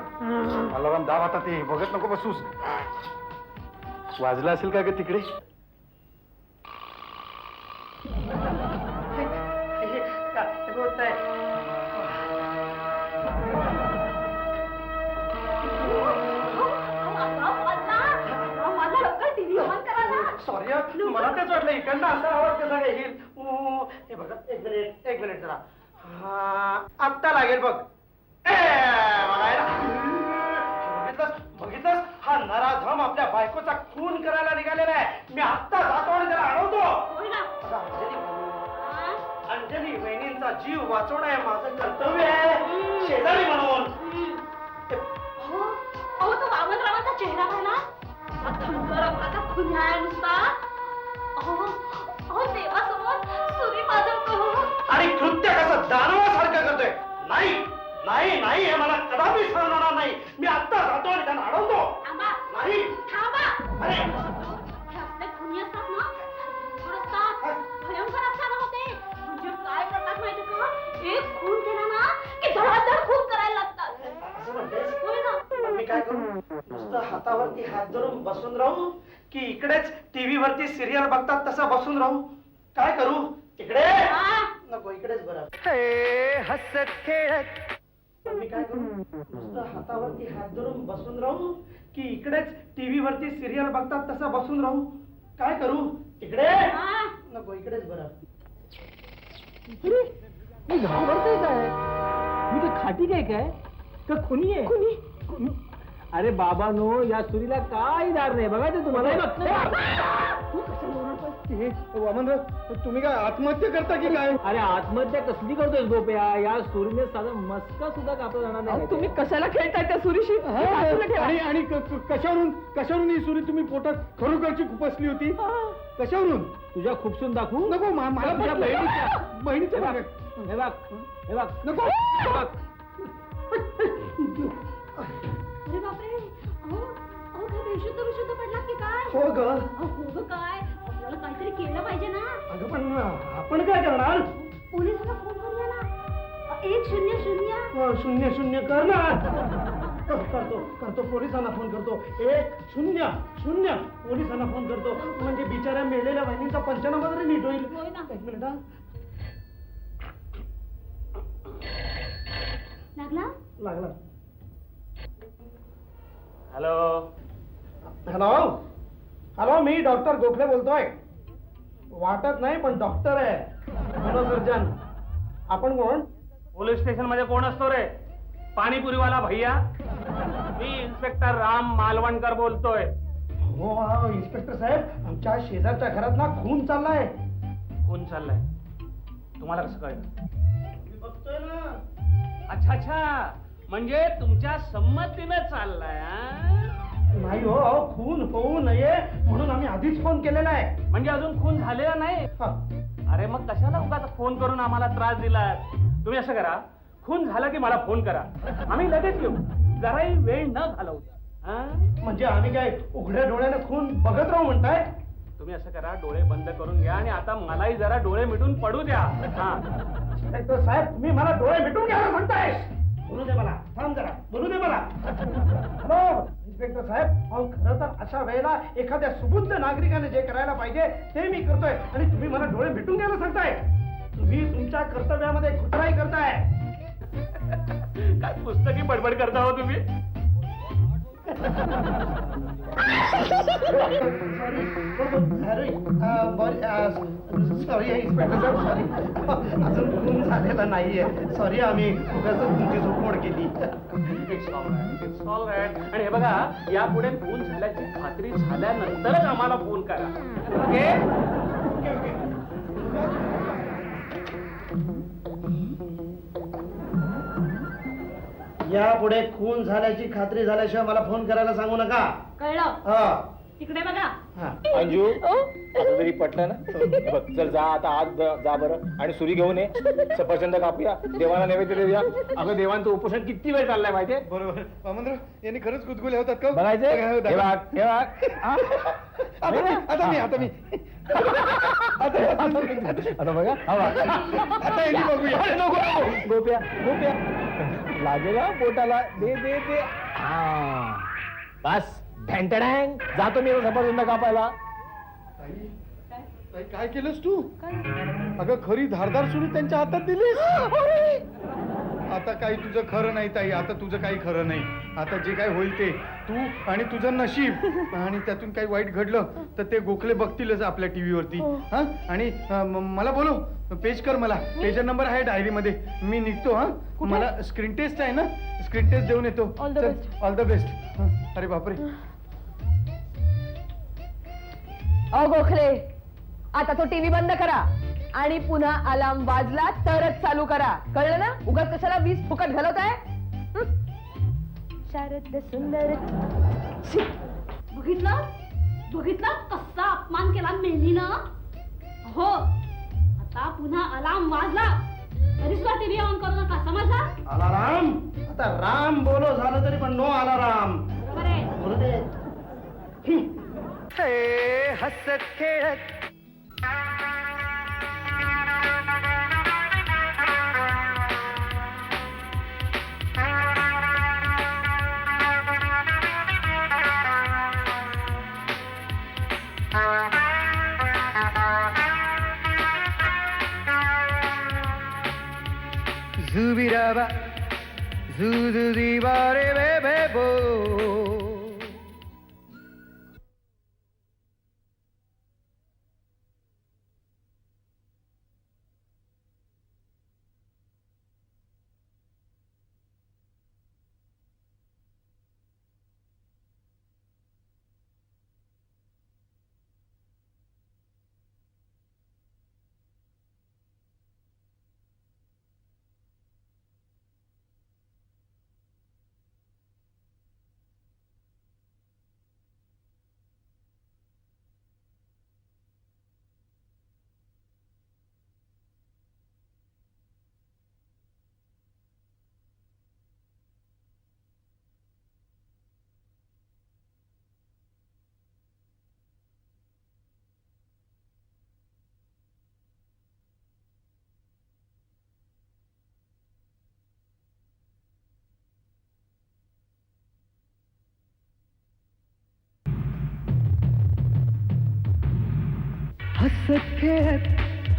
अलाराम दाब आता. ते बघत नको बसूस. वाजला असेल का ग तिकडे? सॉरी, मला तेच वाटलं इकडनं असा आवाज कसा काय येईल. हे बघा, एक मिनिट जरा. आत्ता लागेल बघ. बघितलंस, हा नराधम आपल्या बायकोचा खून करायला निघालेला आहे. मी आत्ता जातो आणि त्याला अडवतो. अंजली बहिणींचा जीव वाचवणं हे माझं कर्तव्य आहे, शेजारी म्हणून. अहो, तो वामनरावांचा चेहरा पाहिला, आता खुन्या आहे नुसता. अहो देवासमोर सुरी वाजवतो आणि कृत्य कसं दानवासारखं करतोय. नाही नाही नाही, हे मला कदापि सहन होणार नाही. मी आत्ता जातो आणि त्यांना अडवतो. नाही, थांबा. अरे हे असले खुनी असतात ना, भयंकर असताना होते. म्हणजे काय करतात माहिती का, एक खून केला ना की धडाधड खून करायला लागतात. असं म्हणतेस? होय ना. मी काय करू? नुसतं हातावरती हात धरून बसून राहू की इकडेच टीव्ही वरती सिरियल बघतात तसं बसून राहू? काय करू? तिकडे नको, इकडेच बरं. हसत खेळत मी काय करू? नुसतं हातावरती हात धरून बसून राहू की इकडेच टीव्ही वरती सिरियल बघतात तसं बसून राहू? काय करू? तिकडे नको, इकडेच बरं. मी घाबरतोय काय? मी तर खाटी काय का खुनी आहे? खुनी. अरे बाबानो, या सुरीला काही दार नाही बघायचं तुम्हाला. वामनराव, तुम्ही काय आत्महत्या करता की काय? अरे आत्महत्या कसली करतोय गोप्या? या सुरीने साधा मस्का सुद्धा कापला जाणार नाही. तुम्ही कशाला खेळताय त्या सुरीशी? आणि कशावरून ही सुरी तुम्ही पोटात खरोखरची खुपसली होती? कशावरून? तुझ्या खुपसून दाखवू नको, मला तुझ्या बहिणीच्या मागे. हे बघ नको. अरे बापरे, अहो काय बेशुद्ध पडलात की काय? हो ग. हो ग, काय आपल्याला काहीतरी केलं पाहिजे ना. अगं पण आपण काय करणार? पोलिसांना फोन करूया ना. 100 0 कर ना. करतो पोलिसांना फोन करतो. 100 पोलिसांना फोन करतो. म्हणजे बिचाऱ्या मेलेल्या बहिणीचा पंचनामा तरी नीट होईल. होय ना. एक मिनिट. लागला. हॅलो, मी डॉक्टर गोखले बोलतोय. वाटत नाही पण डॉक्टर आहे, मनोसर्जन. आपण कोण? पोलीस स्टेशन मध्ये कोण असतो रे? पाणीपुरीवाला भैया. मी इन्स्पेक्टर राम मालवणकर बोलतोय. हो इन्स्पेक्टर साहेब, आमच्या शेजारच्या घरात ना खून चाललाय. खून चाललाय? तुम्हाला कसं कळलं? बघतोय ना. अच्छा, म्हणजे तुमच्या संमतीनं चाललाय हा? नाही हो, खून होऊ नये म्हणून आम्ही आधीच फोन केलेला आहे. म्हणजे अजून खून झालेला नाही? अरे मग कशाला उगाच फोन करून आम्हाला त्रास दिलात? तुम्ही असं करा, खून झाला की मला फोन करा, आम्ही लगेच येऊ. जराही वेळ न घालवू. म्हणजे आम्ही काय उघड्या डोळ्यानं खून बघत राहू म्हणताय? तुम्ही असं करा, डोळे बंद करून घ्या आणि आता मलाही जरा डोळे मिटून पडू द्या. इन्स्पेक्टर साहेब, तुम्ही मला डोळे मिटून घ्यायला सांगताय? बोलू दे मला, थांब जरा, बोलू दे मला. हॅलो इन्स्पेक्टर साहेब, अहो खरं तर अशा वेळेला एखाद्या सुबुद्ध नागरिकाने जे करायला पाहिजे ते मी करतोय आणि तुम्ही मला डोळे मिटून घ्यायला सांगताय. तुम्ही तुमच्या कर्तव्यामध्ये घुसराई करताय. काय पुस्तकी बडबड करता हो तुम्ही? सॉरी इन्स्पेक्टर साहेब, सॉरी. अजून खून झालेला नाहीये. सॉरी, आम्ही तुमची झोपमोड केली. It's all right. आणि हे बघा, यापुढे फोन झाल्याची खात्री झाल्यानंतरच आम्हाला फोन करा. ओके? यापुढे खून झाल्याची खात्री झाल्याशिवाय मला फोन करायला सांगू नका. कळलं? तिकडे बघा. अंजू, असं तरी पटलं ना? बघ, चल जा आता आत जा बरं आणि सुरी घेऊन ये. सफरचंद कापूया, देवाला नैवेद्य देऊया. अगं देवांचं उपोषण किती वेळ चाललंय माहितीये? बरोबर वामनराव यांनी खरंच गुदगुले होतात का? बघायचे? हे बघ, हे बघ. हा? आता मी आता बघा, हा बघ. आता यांनी बघूया. अरे नको, गोप्या गोप्या लागेला पोटाला. दे दे दे. हा बस, ढँटढँग. जातो मी सफरचंद कापायला. ताई, काय केलंस तू? अगं खरी धारदार सुरी त्यांच्या हातात दिलीस. आता काही तुझं खरं नाही ताई, आता तुझं काही खरं नाही. आता जे काय होईल ते तू आणि तुझं नशीब. आणि त्यातून काही वाईट घडलं तर ते गोखले बघतीलच आपल्या टीव्हीवरती. हा, आणि मला बोलव, पेज कर मला. पेजर नंबर आहे डायरीमध्ये. मी निघतो. हा, मला स्क्रीन टेस्ट आहे ना, स्क्रीन टेस्ट देऊन येतो. All the best. अरे बापरे. अहो गोखले, आता तो टीव्ही बंद करा आणि पुन्हा अलार्म वाजला तरच चालू करा. कळलं ना? उगाच कशाला वीज फुकट घालवताय? शारद सुंदर. बघितलं बघितलं कसा अपमान केला मेलीनं. हो, आता पुन्हा अलार्म वाजला तरी सुद्धा टीव्ही ऑन करू नका, समजला? अलाराम? आता राम बोलो झालं तरी पण नो अलाराम. बरोबर आहे. बोलू दे. हे हसत खेळत जुबिराबा जुजुदिबा रे बे बे बो.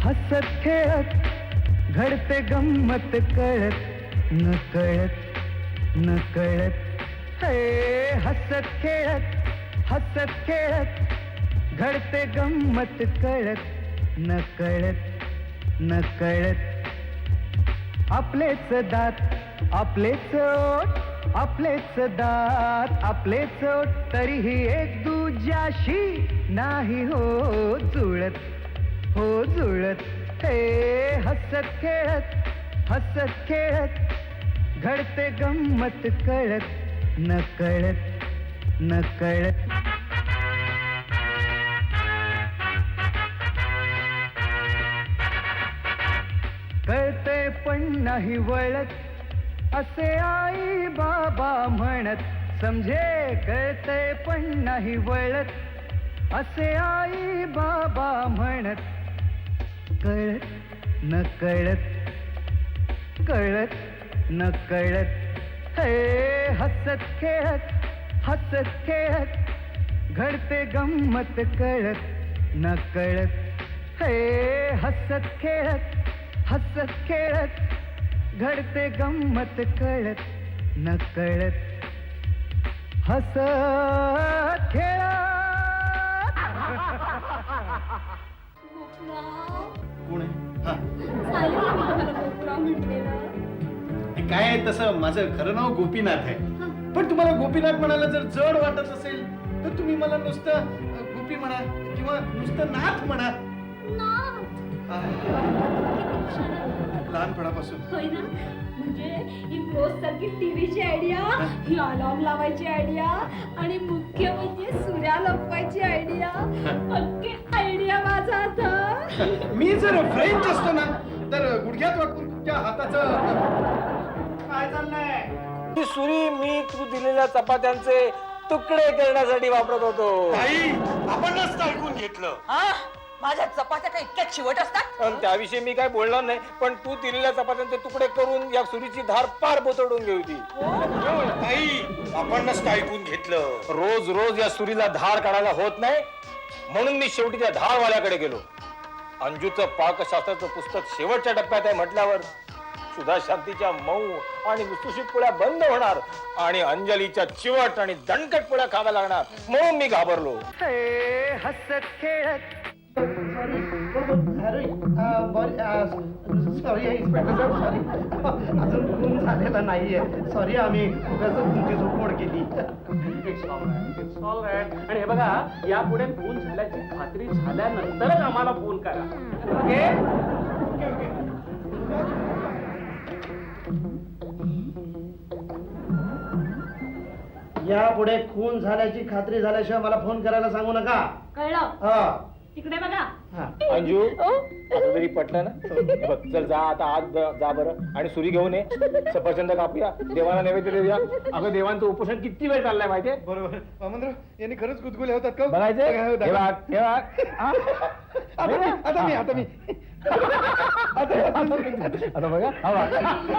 हसत खेळत घडते गंमत कळत न कळत. हे हसत खेळत घडते गंमत कळत न कळत. आपलेच दात, आपलेच ओठ, आपलेच दात, आपलेच ओठ, तरीही एक दुजाशी नाही हो जुळत. हे हसत खेळत घडते गंमत कळत न कळत. कळते पण नाही वळत असे आई बाबा म्हणत. समझे कळतंय पण नाही वळत, असे आई बाबा म्हणत. कळत न कळत, कळत न कळत, हे हसत खेळत घडते गंमत कळत न कळत. हे हसत खेळत घडते गंमत कळत न कळत. हसत खेळत. कोण आहे? हा. चालेल ना मी तुम्हाला गोपुराव म्हटलेलं. ते काय आहे, तसं माझं खरं नाव गोपीनाथ आहे. पण तुम्हाला गोपीनाथ म्हणायला जर जड वाटत असेल तर तुम्ही मला नुसतं गोपी म्हणा किंवा नुसतं नाथ म्हणा. लहानपणापासून. होय ना, म्हणजे ही क्लोज सर्किट टीव्हीची आयडिया, ही अलार्म लावायची आयडिया आणि मुख्य म्हणजे सूर्या लपवायची आयडिया, अख्खी आयडिया माझा आता. मी जर फ्रेंच असतो ना तर गुडघ्यात वाकून तुमच्या हाताचं काय चाललंय. ती सुरी मी तू दिलेल्या चपात्यांचे तुकडे करण्यासाठी वापरत होतो. ताई, आपणच ऐकून घेतलं. माझ्या चपात्या काही इतक्या चिवट असतात. आणि त्याविषयी मी काय बोलणार नाही, पण तू दिलेल्या चपात्यांचे तुकडे करून या सुरीची धार पार बोतडून घे होती. ताई, आपणच ऐकून घेतलं. रोज रोज या सुरीला धार काढायला होत नाही, म्हणून मी शेवटी त्या धारवाल्याकडे गेलो. अंजूचं पाकशास्त्राचं पुस्तक शेवटच्या टप्प्यात आहे म्हटल्यावर सुधा शांतीच्या मऊ आणि लुसलुशीत पोळ्या बंद होणार आणि अंजलीच्या चिवट आणि दणकट पोळ्या खाव्या लागणार, म्हणून मी घाबरलो. हे हसत खेळत. सॉरी इन्स्पेक्टर साहेब, सॉरी. अजून खून झालेला नाहीये. सॉरी, आम्ही तुमची झोपमोड केली. It's all right. आणि हे बघा, यापुढे फोन झाल्याची खात्री झाल्यानंतरच आम्हाला फोन करा. ओके. यापुढे खून झाल्याची खात्री झाल्याशिवाय मला फोन करायला सांगू नका. कळलं? हा. तिकडे बघा. अंजू, आता तरी पटलं ना? बघ, चल जा आता आज जा बरं आणि सुरी घेऊन ये. सफरचंद कापूया, देवाला नैवेद्य देऊया. अगं, देवांचं उपोषण किती वेळ चाललंय माहितीये? बरोबर. वामनराव, यांनी खरंच गुदगुले होतात का? बघायचे? हे बघ, हे बघ. आता मी आता बघा,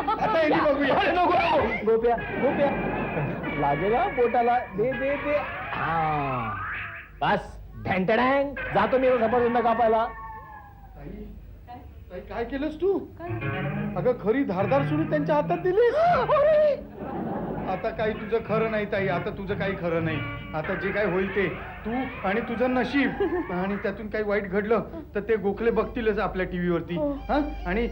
आता यांनी बघूया. गोप्या गोप्या लागेल हा बोटाला. दे दे दे. हा बस, ढँटडँग. जातो मी सफरचंद कापायला. ताई, काय केलंस तू? अगं, खरी धारदार सुरी त्यांच्या हातात दिलीस. आता काही तुझं खरं नाही ताई, आता तुझं काही खरं नाही. आता जे काय होईल ते तू आणि तुझं नशीब. आणि त्यातून काही वाईट घडलं तर ते गोखले बघतीलच आपल्या टीव्हीवरती. हा, आणि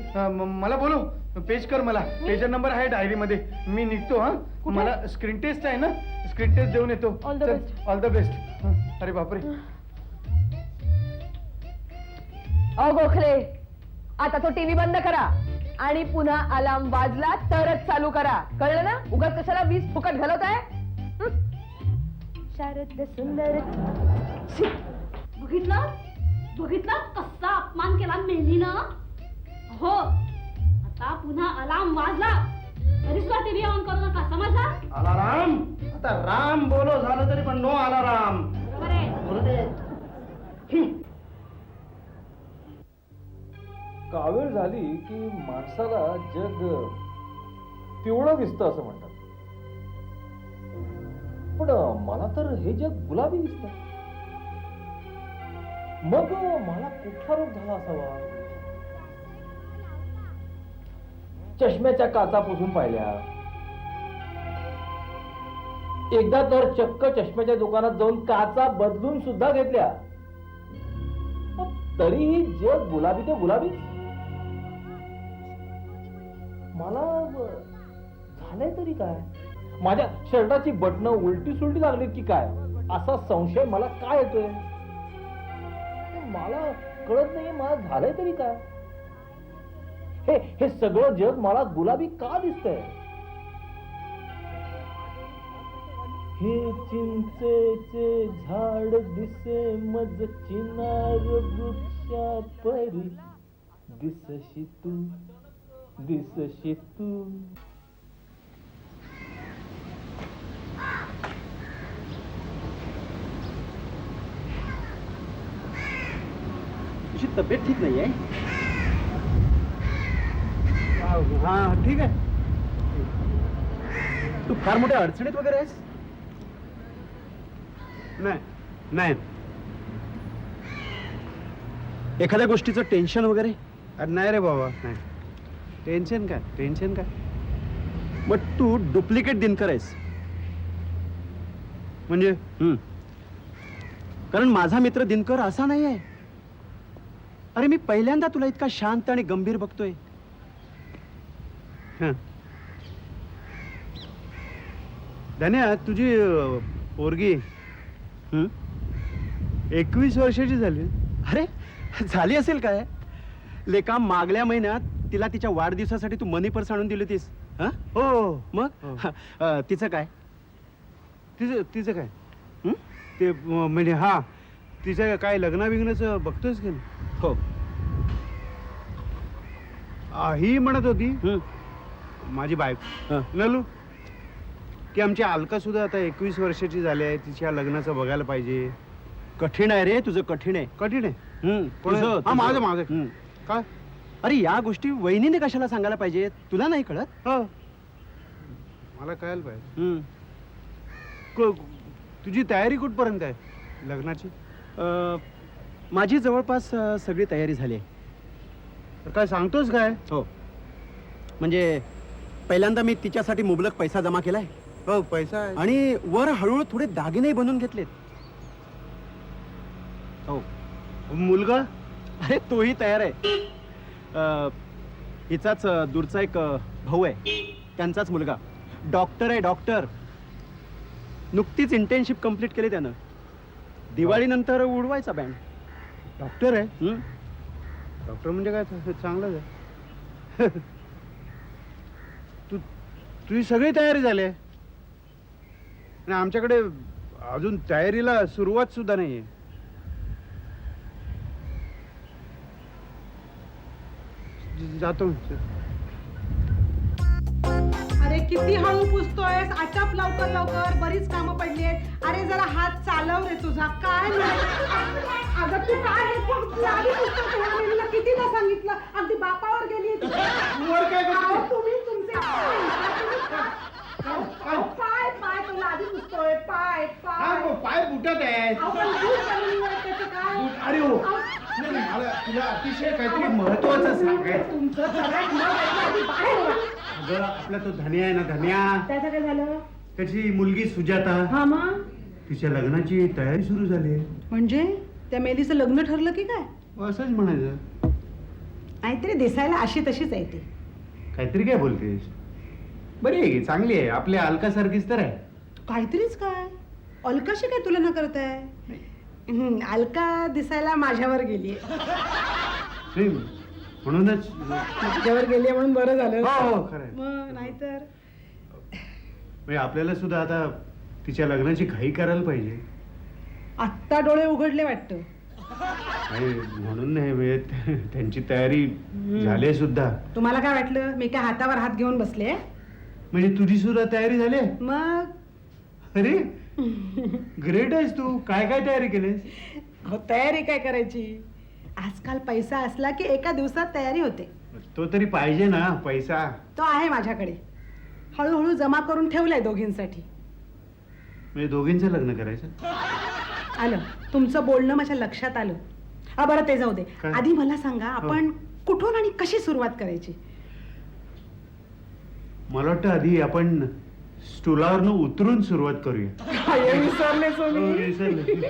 मला बोलव, पेज कर मला. पेजर नंबर आहे डायरीमध्ये. मी निघतो. हा, मला स्क्रीन टेस्ट आहे ना, स्क्रीन टेस्ट देऊन येतो. All the best. अरे बापरे. अहो गोखले, आता तो टीव्ही बंद करा आणि पुन्हा अलार्म वाजला तरच चालू करा. कळलं ना? उगाच कशाला वीज फुकट घालवताय. शारद सुंदर. बघितलं कसा अपमान केला मेलीनं. हो, आता पुन्हा अलार्म वाजला तरी सुद्धा टीव्ही ऑन करू नका, समजला? अलाराम. आता राम बोलो झालं तरी पण नो अलाराम. बरोबर आहे. कावीळ झाली की माणसाला जग पिवळं दिसतं असं म्हणतात, पण मला तर हे जग गुलाबी दिसतं. मग मला कुठला रोग झाला असावा? चष्म्याच्या काचा पुसून पाहिल्या, एकदा तर चक्क चष्म्याच्या दुकानात जाऊन काचा बदलून सुद्धा घेतल्या, तरीही जग गुलाबी ते गुलाबीच. मला झालंय तरी काय? माझ्या शर्टाची बटणं उलटी सुलटी लागली की काय असा संशय मला काय येतोय? मला कळत नाही मला झालंय तरी काय. हे सगळं जग मला गुलाबी का दिसतंय? हे चिंचेचे झाड दिसे मज चिनार वृक्षा परी, दिसशी तू दिसशी तू. तुझी तब्येत ठीक नाहीये. हा ठीक आहे. तू फार मोठ्या अडचणीत वगैरे आहेस? नाही नाही. एखाद्या गोष्टीचं टेन्शन वगैरे? अरे नाही रे बाबा, नाही. टेन्शन काय, टेन्शन काय? मग तू डुप्लिकेट दिनकर आहेस. म्हणजे कारण माझा मित्र दिनकर असा नाही आहे. अरे मी पहिल्यांदा तुला इतका शांत आणि गंभीर बघतोय. हं. धन्या, तुझी पोरगी 21 वर्षाची झाली. अरे झाली असेल काय? लेका, मागल्या महिन्यात तिला तिच्या वाढदिवसासाठी तू मनी पर्स आणून दिली होतीस. हो. मग तिचं काय? तिचं काय? ते म्हणजे हा, तिचं काय लग्ना बिग्नाचं बघतोयस की नाही? हो. ही म्हणत होती माझी बायको ललू की आमची अलका सुद्धा आता 21 वर्षाची झाली आहे, तिच्या लग्नाचं बघायला पाहिजे. कठीण आहे रे तुझं, कठीण आहे. कठीण आहे. तुझं. हा, माझं काय? अरे या गोष्टी वहिनीने कशाला सांगायला पाहिजे? तुला नाही कळत? हो, मला कळायला पाहिजे. तुझी तयारी कुठपर्यंत आहे लग्नाची? माझी जवळपास सगळी तयारी झाली आहे. तर काय सांगतोस काय? हो, म्हणजे पहिल्यांदा मी तिच्यासाठी मुबलक पैसा जमा केलाय. हो, पैसा आहे. आणि वर हळूहळू थोडे दागिने बनवून घेतलेत. हो. मुलगा? अरे तोही तयार आहे. हिचाच दूरचा एक भाऊ आहे, त्यांचाच मुलगा डॉक्टर आहे. डॉक्टर. नुकतीच इंटर्नशिप कंप्लीट केली त्यानं. दिवाळीनंतर उडवायचा बँड. डॉक्टर आहे? डॉक्टर म्हणजे काय, चांगलंच आहे. तुझी सगळी तयारी झाली आहे आणि आमच्याकडे अजून तयारीला सुरुवात सुद्धा नाहीये. जातो. अरे किती हळू पुसतोयस, आटप लवकर लवकर, बरीच कामं पडली आहेत. अरे जरा हात चालव रे तुझा. काय अगं तू काय हे लादी पुस्तक ह्या मुलीला कितीदा सांगितलं, अगदी बापावर गेली. तुम्ही तुमचे पाय पाय तो लादी पुसतोय. पाय पाय पाय बुटत आहे. काय? अरे हो, मला तुला अतिशय काहीतरी महत्वाचं सांगायचं. तुमचं सगळ्यात महत्त्वाचं बाहेर व्हा. अगं आपला तो धन्या आहे ना, धन्या, त्याचं काय झालं? त्याची मुलगी सुजाता, हा मग तिच्या लग्नाची तयारी सुरू झाली आहे. म्हणजे त्या मेलीचं लग्न ठरलं की काय? असंच म्हणायचं. काहीतरी दिसायला अशी तशीच आहे ती. काहीतरी काय बोलतेस? बरी आहे, चांगली आहे, आपल्या अलकासारखीच तर आहे. काहीतरीच काय? अलकाशी काय तुलना करताय? अलका दिसायला माझ्यावर गेली. म्हणूनच माझ्यावर गेली म्हणून बरं झालं. हो, खरं आहे. मग नाहीतर म्हणजे आपल्याला सुद्धा आता तिच्या लग्नाची घाई करायला पाहिजे. आत्ता डोळे उघडले वाटतं. म्हणून नाही, म्हणजे त्यांची तयारी झाली सुद्धा. तुम्हाला काय वाटलं मी काय हातावर हात घेऊन बसले? म्हणजे तुझी सुद्धा तयारी झाली? मग अरे ग्रेट आहेस तू. काय काय तयारी केलीस? हो, तयारी काय करायची, आजकाल पैसा असला की एका दिवसात तयारी होते. तो तरी पाहिजे ना पैसा. तो आहे माझ्याकडे, हळूहळू जमा करून ठेवलाय दोघींसाठी. म्हणजे दोघींचं लग्न करायचं? आलं तुमचं बोलणं माझ्या लक्षात आलं. बरं ते जाऊ दे. काय? आधी मला सांगा आपण कुठून आणि कशी सुरुवात करायची? मला वाटतं आधी आपण स्टूलावरनं उतरून सुरुवात करूया. विसरले विसरले.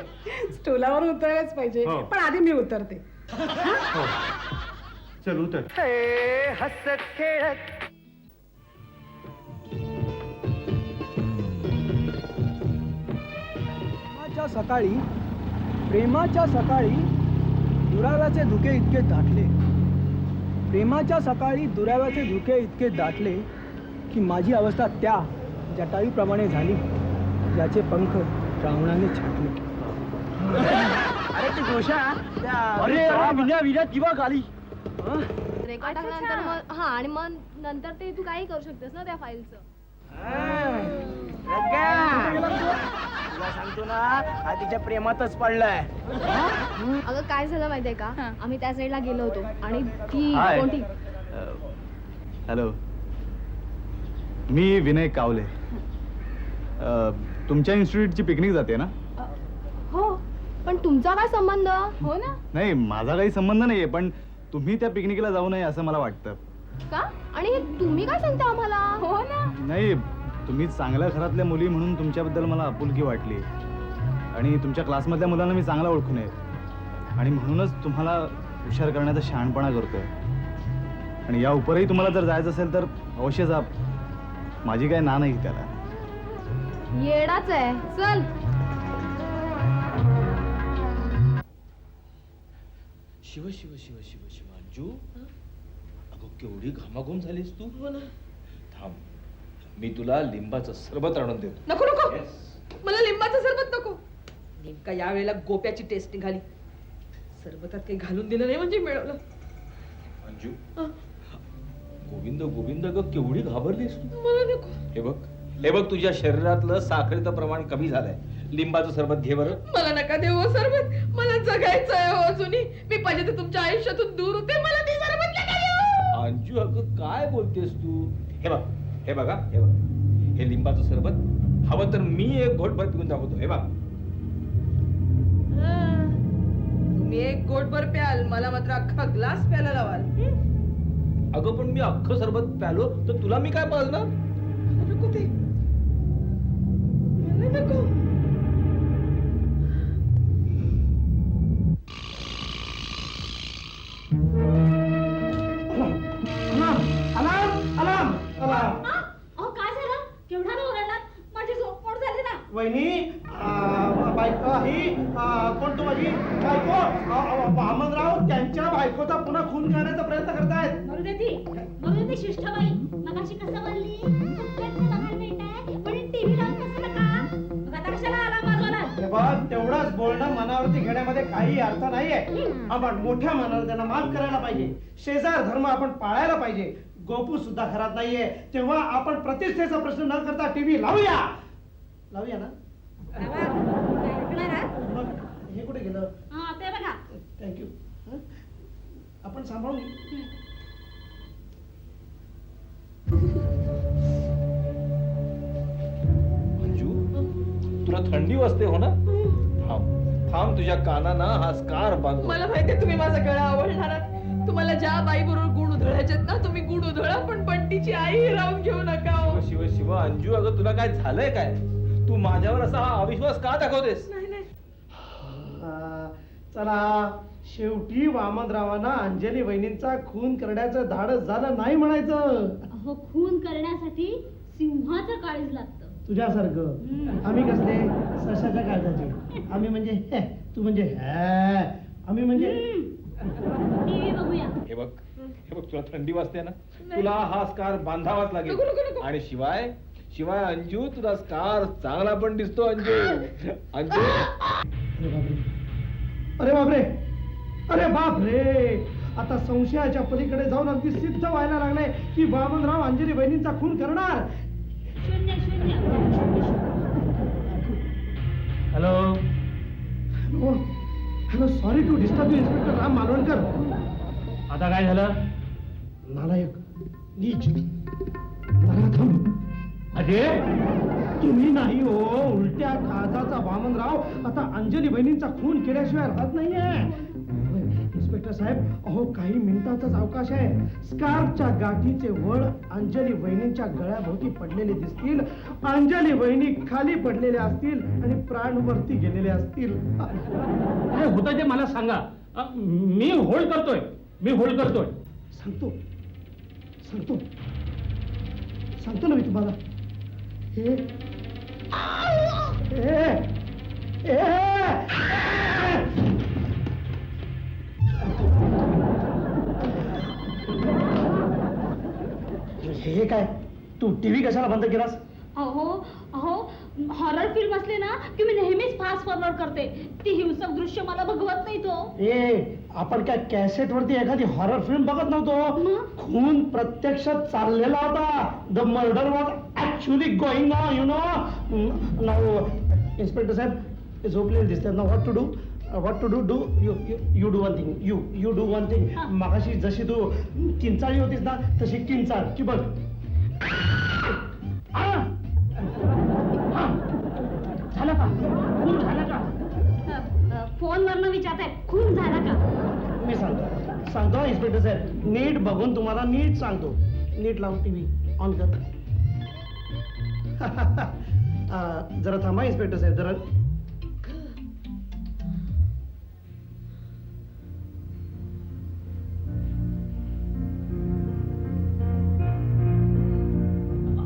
स्टूलावर उतरायलाच पाहिजे. हो. पण आधी मी उतरते. हो. चल उतर. हसत खेळत प्रेमाच्या सकाळी दुराव्याचे धुके इतके दाटले. प्रेमाच्या सकाळी दुराव्याचे धुके इतके दाटले की माझी अवस्था त्या जटायूप्रमाणे झाली ज्याचे पंख श्रावणाने छाटले. अरे ती गोष्ट विड्यात किंवा गाली रेकॉर्ड टाकल्यानंतर मग हा, आणि मग नंतर ते तू काही करू शकतेस ना त्या फाईलचं. तुला सांगतो ना हा तिच्या प्रेमातच पडलाय. अगं काय झालं माहितीये का, आम्ही त्या साईडला गेलो होतो आणि ती हाय. कोणती हॅलो, मी विनय कावले. तुमच्या इन्स्टिट्यूटची पिकनिक जाते ना? हो, पण तुमचा काय संबंध? हो ना. नाही, माझा काही संबंध नाहीये, पण तुम्ही त्या पिकनिकला जाऊ नये असं मला वाटतं. का? आणि हे तुम्ही काय सांगता आम्हाला? हो ना. नाही, तुम्ही चांगल्या घरातल्या मुली म्हणून तुमच्याबद्दल मला आपुलकी वाटली आणि तुमच्या क्लासमधल्या मुलांना मी चांगला ओळखून आहे आणि म्हणूनच तुम्हाला हुशार करण्याचा शहाणपणा करतोय. आणि या उपरही तुम्हाला जर जायचं असेल तर अवश्य जा. माझी काय ना नाही त्याला. येडाच आहे. चल. शिव शिव शिव शिव शिव अंजू, अगं केवढी घामाघूम झालीस तू. थांब, मी तुला लिंबाचं सरबत आणून देतो. नको नको, मला लिंबाचं सरबत नको. नेमका यावेळेला गोप्याची टेस्ट निघाली. सरबतात काही घालून दिलं नाही म्हणजे मिळवलं. अंजू, गोविंद गोविंद, ग केवढी घाबरलीस तू. मला नको. हे बघ तुझ्या शरीरातलं साखरेचं प्रमाण कमी झालंय. लिंबाचं सरबत घे बरं. मला नका देऊ हो सरबत. मला जगायचं आहे हो अजूनही. मी पाहिजे तर तुमच्या आयुष्यातून दूर होते. मला ते सरबत नका देऊ. अंजू, अगं काय बोलतेस तू. हे बघ, हे बघा, हे बघ, हे लिंबाचं सरबत हवं तर मी एक घोटभर पिऊन दाखवतो. हे बघ. तुम्ही एक घोटभर प्याल, मला मात्र अख्खा ग्लास प्यायला लावाल. अगं पण मी अख्खं सरबत प्यालो तर तुला मी काय पाजणार. नको ते. मला नको. काय झालं? केवढा ओरडलात? माझी झोप मोड झाली ना. वहिनी, बायको ही कोण तू माझी बायको वामनराव त्यांच्या बायकोचा पुन्हा खून करण्याचा प्रयत्न करतायत. मरू दे शिष्टाबाई. मगाशी कसं बोलली? टीव्ही लावून कसं नका? मग आता कशाला आला मारवाला? हे बघ, तेवढंच बोलणं मनावरती घेण्यामध्ये काही अर्थ नाहीये. आपण मोठ्या मनावर त्यांना माफ करायला पाहिजे. शेजार धर्म आपण पाळायला पाहिजे. गोपू सुद्धा घरात नाहीये, तेव्हा आपण प्रतिष्ठेचा प्रश्न न करता टीव्ही लावूया. लावूया ना. मग हे कुठे गेलं? ते बघा. थँक्यू. आपण सांभाळून अंजू, तुला थंडी वाजते हो ना. थांब थांब, तुझ्या कानांना हा स्कार बांधतो. मला माहितीये तुम्ही माझा गळा आवडणार आहात. तुम्हाला ज्या बाई बरोबर गुण उधळायचे ना तुम्ही गुण उधळा, पण बंटीची आई राहून घेऊ नका. शिव शिव अंजू, अगं तुला काय झालंय काय. तू माझ्यावर असा हा अविश्वास का दाखवतेस. नाही नाही. चला, शेवटी वामनरावांना अंजली वहिनींचा खून करण्याचं धाडस झालं नाही म्हणायचं. अहो, खून करण्यासाठी सिंहाचं काळीज लागतं. तुझ्यासारखं आम्ही कसले सशाच्या काळजाचे. आम्ही म्हणजे तू म्हणजे आम्ही म्हणजे. टीव्ही बघूया. हे बघ, हे बघ, तुला थंडी वाजते ना. तुला हा स्कार बांधावाच लागेल. आणि शिवाय शिवाय अंजू, तुला स्कार चांगला पण दिसतो. अंजू अंजू. अरे बापरे, अरे बापरे. आता संशयाच्या पलीकडे जाऊन अगदी सिद्ध व्हायला लागले की वामनराव अंजली बहिणींचा खून करणार. शून्य शून्य. Hello hello hello, sorry to disturb you inspector Ram Malvankar. आता काय झालं? नालायक, नीच, जरा थांब. अजय, तुम्ही नाही हो, उलट्या काळजाचा वामनराव आता अंजली बहिणींचा खून केल्याशिवाय राहत नाहीये. इन्स्पेक्टर साहेब, अहो काही मिनिटांचाच अवकाश आहे. स्कार्फच्या गाठीचे वळ अंजली बहिणींच्या गळ्याभोवती पडलेले दिसतील. अंजली बहिणी खाली पडलेल्या असतील आणि प्राण वरती गेलेले असतील. काय होतं ते मला सांगा. मी होल्ड करतोय. सांगतो सांगतो सांगतो ना मी तुम्हाला. हे हे काय, तू टीव्ही कशाला बंद केलास? अहो अहो, हॉरर फिल्म असले ना की मी नेहमीच फास्ट फॉरवर्ड करते. ती हिंसक दृश्य मला बघवत नाही तो. आपण काय कॅसेट वरती एखादी हॉरर फिल्म बघत नव्हतो. खून प्रत्यक्षात चाललेला होता. The murder was actually going on, you know. Now inspector साहेब ते झोपलेले दिसतात ना. What to do do you do one thing. You do one thing. मगाशी जशी तू किंचाळी होतीस ना तशी किंचाळ की बघ. झालं का? खून झाला का? फोनवरनं विचारताय खून झाला का? मी सांगतो इन्स्पेक्टर साहेब, नीट बघून तुम्हाला नीट सांगतो. नीट लावून टीव्ही ऑन कर. जरा थांबा इन्स्पेक्टर साहेब, जरा.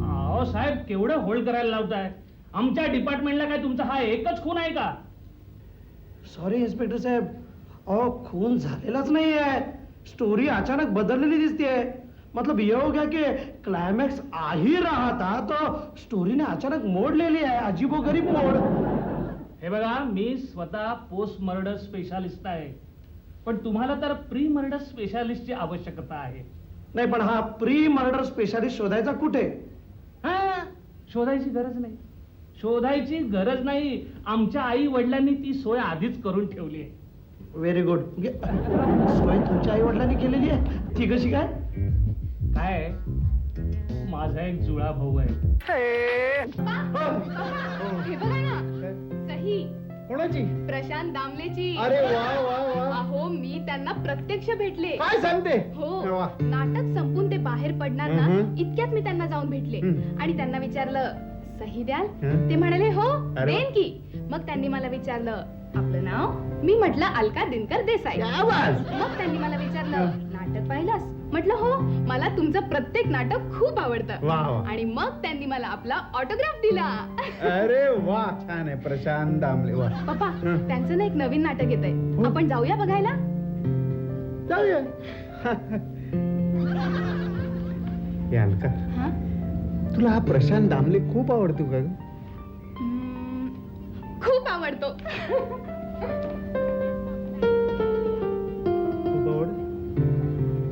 अहो साहेब, केवढं होल्ड करायला लावताय? आमच्या डिपार्टमेंटला काय तुमचा हा एकच खून आहे का? सॉरी इन्स्पेक्टर साहेब, अहो खून झालेलाच नाही आहे. स्टोरी अचानक बदललेली दिसते. मतलब ये हो गया कि क्लायमॅक्स आ ही रहा था तो स्टोरीने अचानक मोड ले लिया है. अजीबोगरीब मोड. हे बघा, मी स्वतः पोस्ट मर्डर स्पेशालिस्ट आहे, पण तुम्हाला तर प्री मर्डर स्पेशालिस्टची आवश्यकता आहे. नाही, पण हा प्री मर्डर स्पेशालिस्ट शोधायचा कुठे? हा, शोधायची गरज नाही. आमच्या आई वडिलांनी ती सोय आधीच करून ठेवली आहे. Very good. सोय तुमच्या आई वडिलांनी केलेली आहे? ती कशी काय? काय, माझा एक जुळा भाऊ आहे. हे बघा ना, सही कोणाची? प्रशांत दामलेची. अरे वा वा वा. अहो, मी त्यांना प्रत्यक्ष भेटले. काय सांगते? हो, वा. नाटक संपून ते बाहेर पडणार ना, इतक्यात मी त्यांना जाऊन भेटले आणि त्यांना विचारलं, सही द्याल? ते म्हणाले हो, देईन की. मग त्यांनी मला विचारलं, आपलं नाव? मी म्हटलं अलका दिनकर देसाई. मग त्यांनी मला विचारलं, नाटक पाहिलंस? म्हटलं हो, मला तुमचं प्रत्येक नाटक खूप आवडतं. आणि मग त्यांनी मला आपला ऑटोग्राफ दिला. अरे वा, छान आहे. प्रशांत दामले. वा पप्पा, त्यांचं ना एक नवीन नाटक येत आहे, आपण जाऊया बघायला? जाऊया. हे अलका, हा? तुला हा प्रशांत दामले खूप आवडतो का ग? खूप आवडतो. खूप आवड.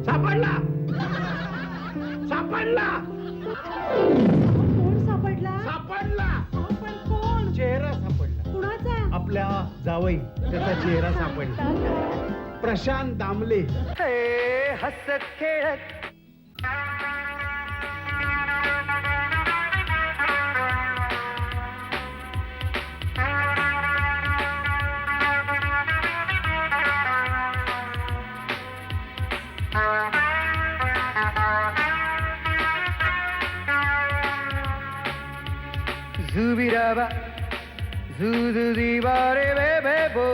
सापडला. कोण सापडला? पण कोण? चेहरा सापडला. कुणाचा? आपल्या जावई, त्याचा चेहरा सापडला. प्रशांत दामले. हसत खेळत Zubiraba, zuzubare bebo.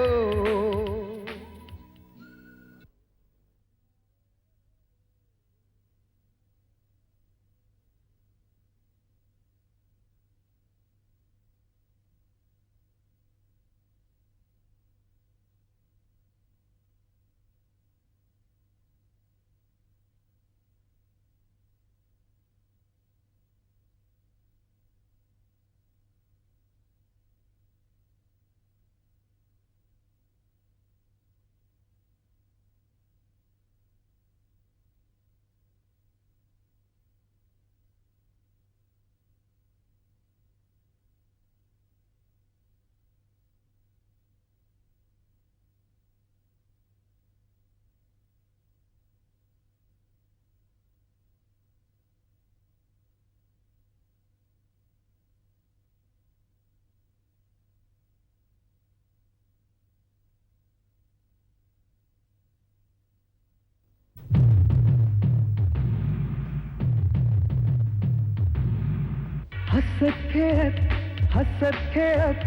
हसत खेळत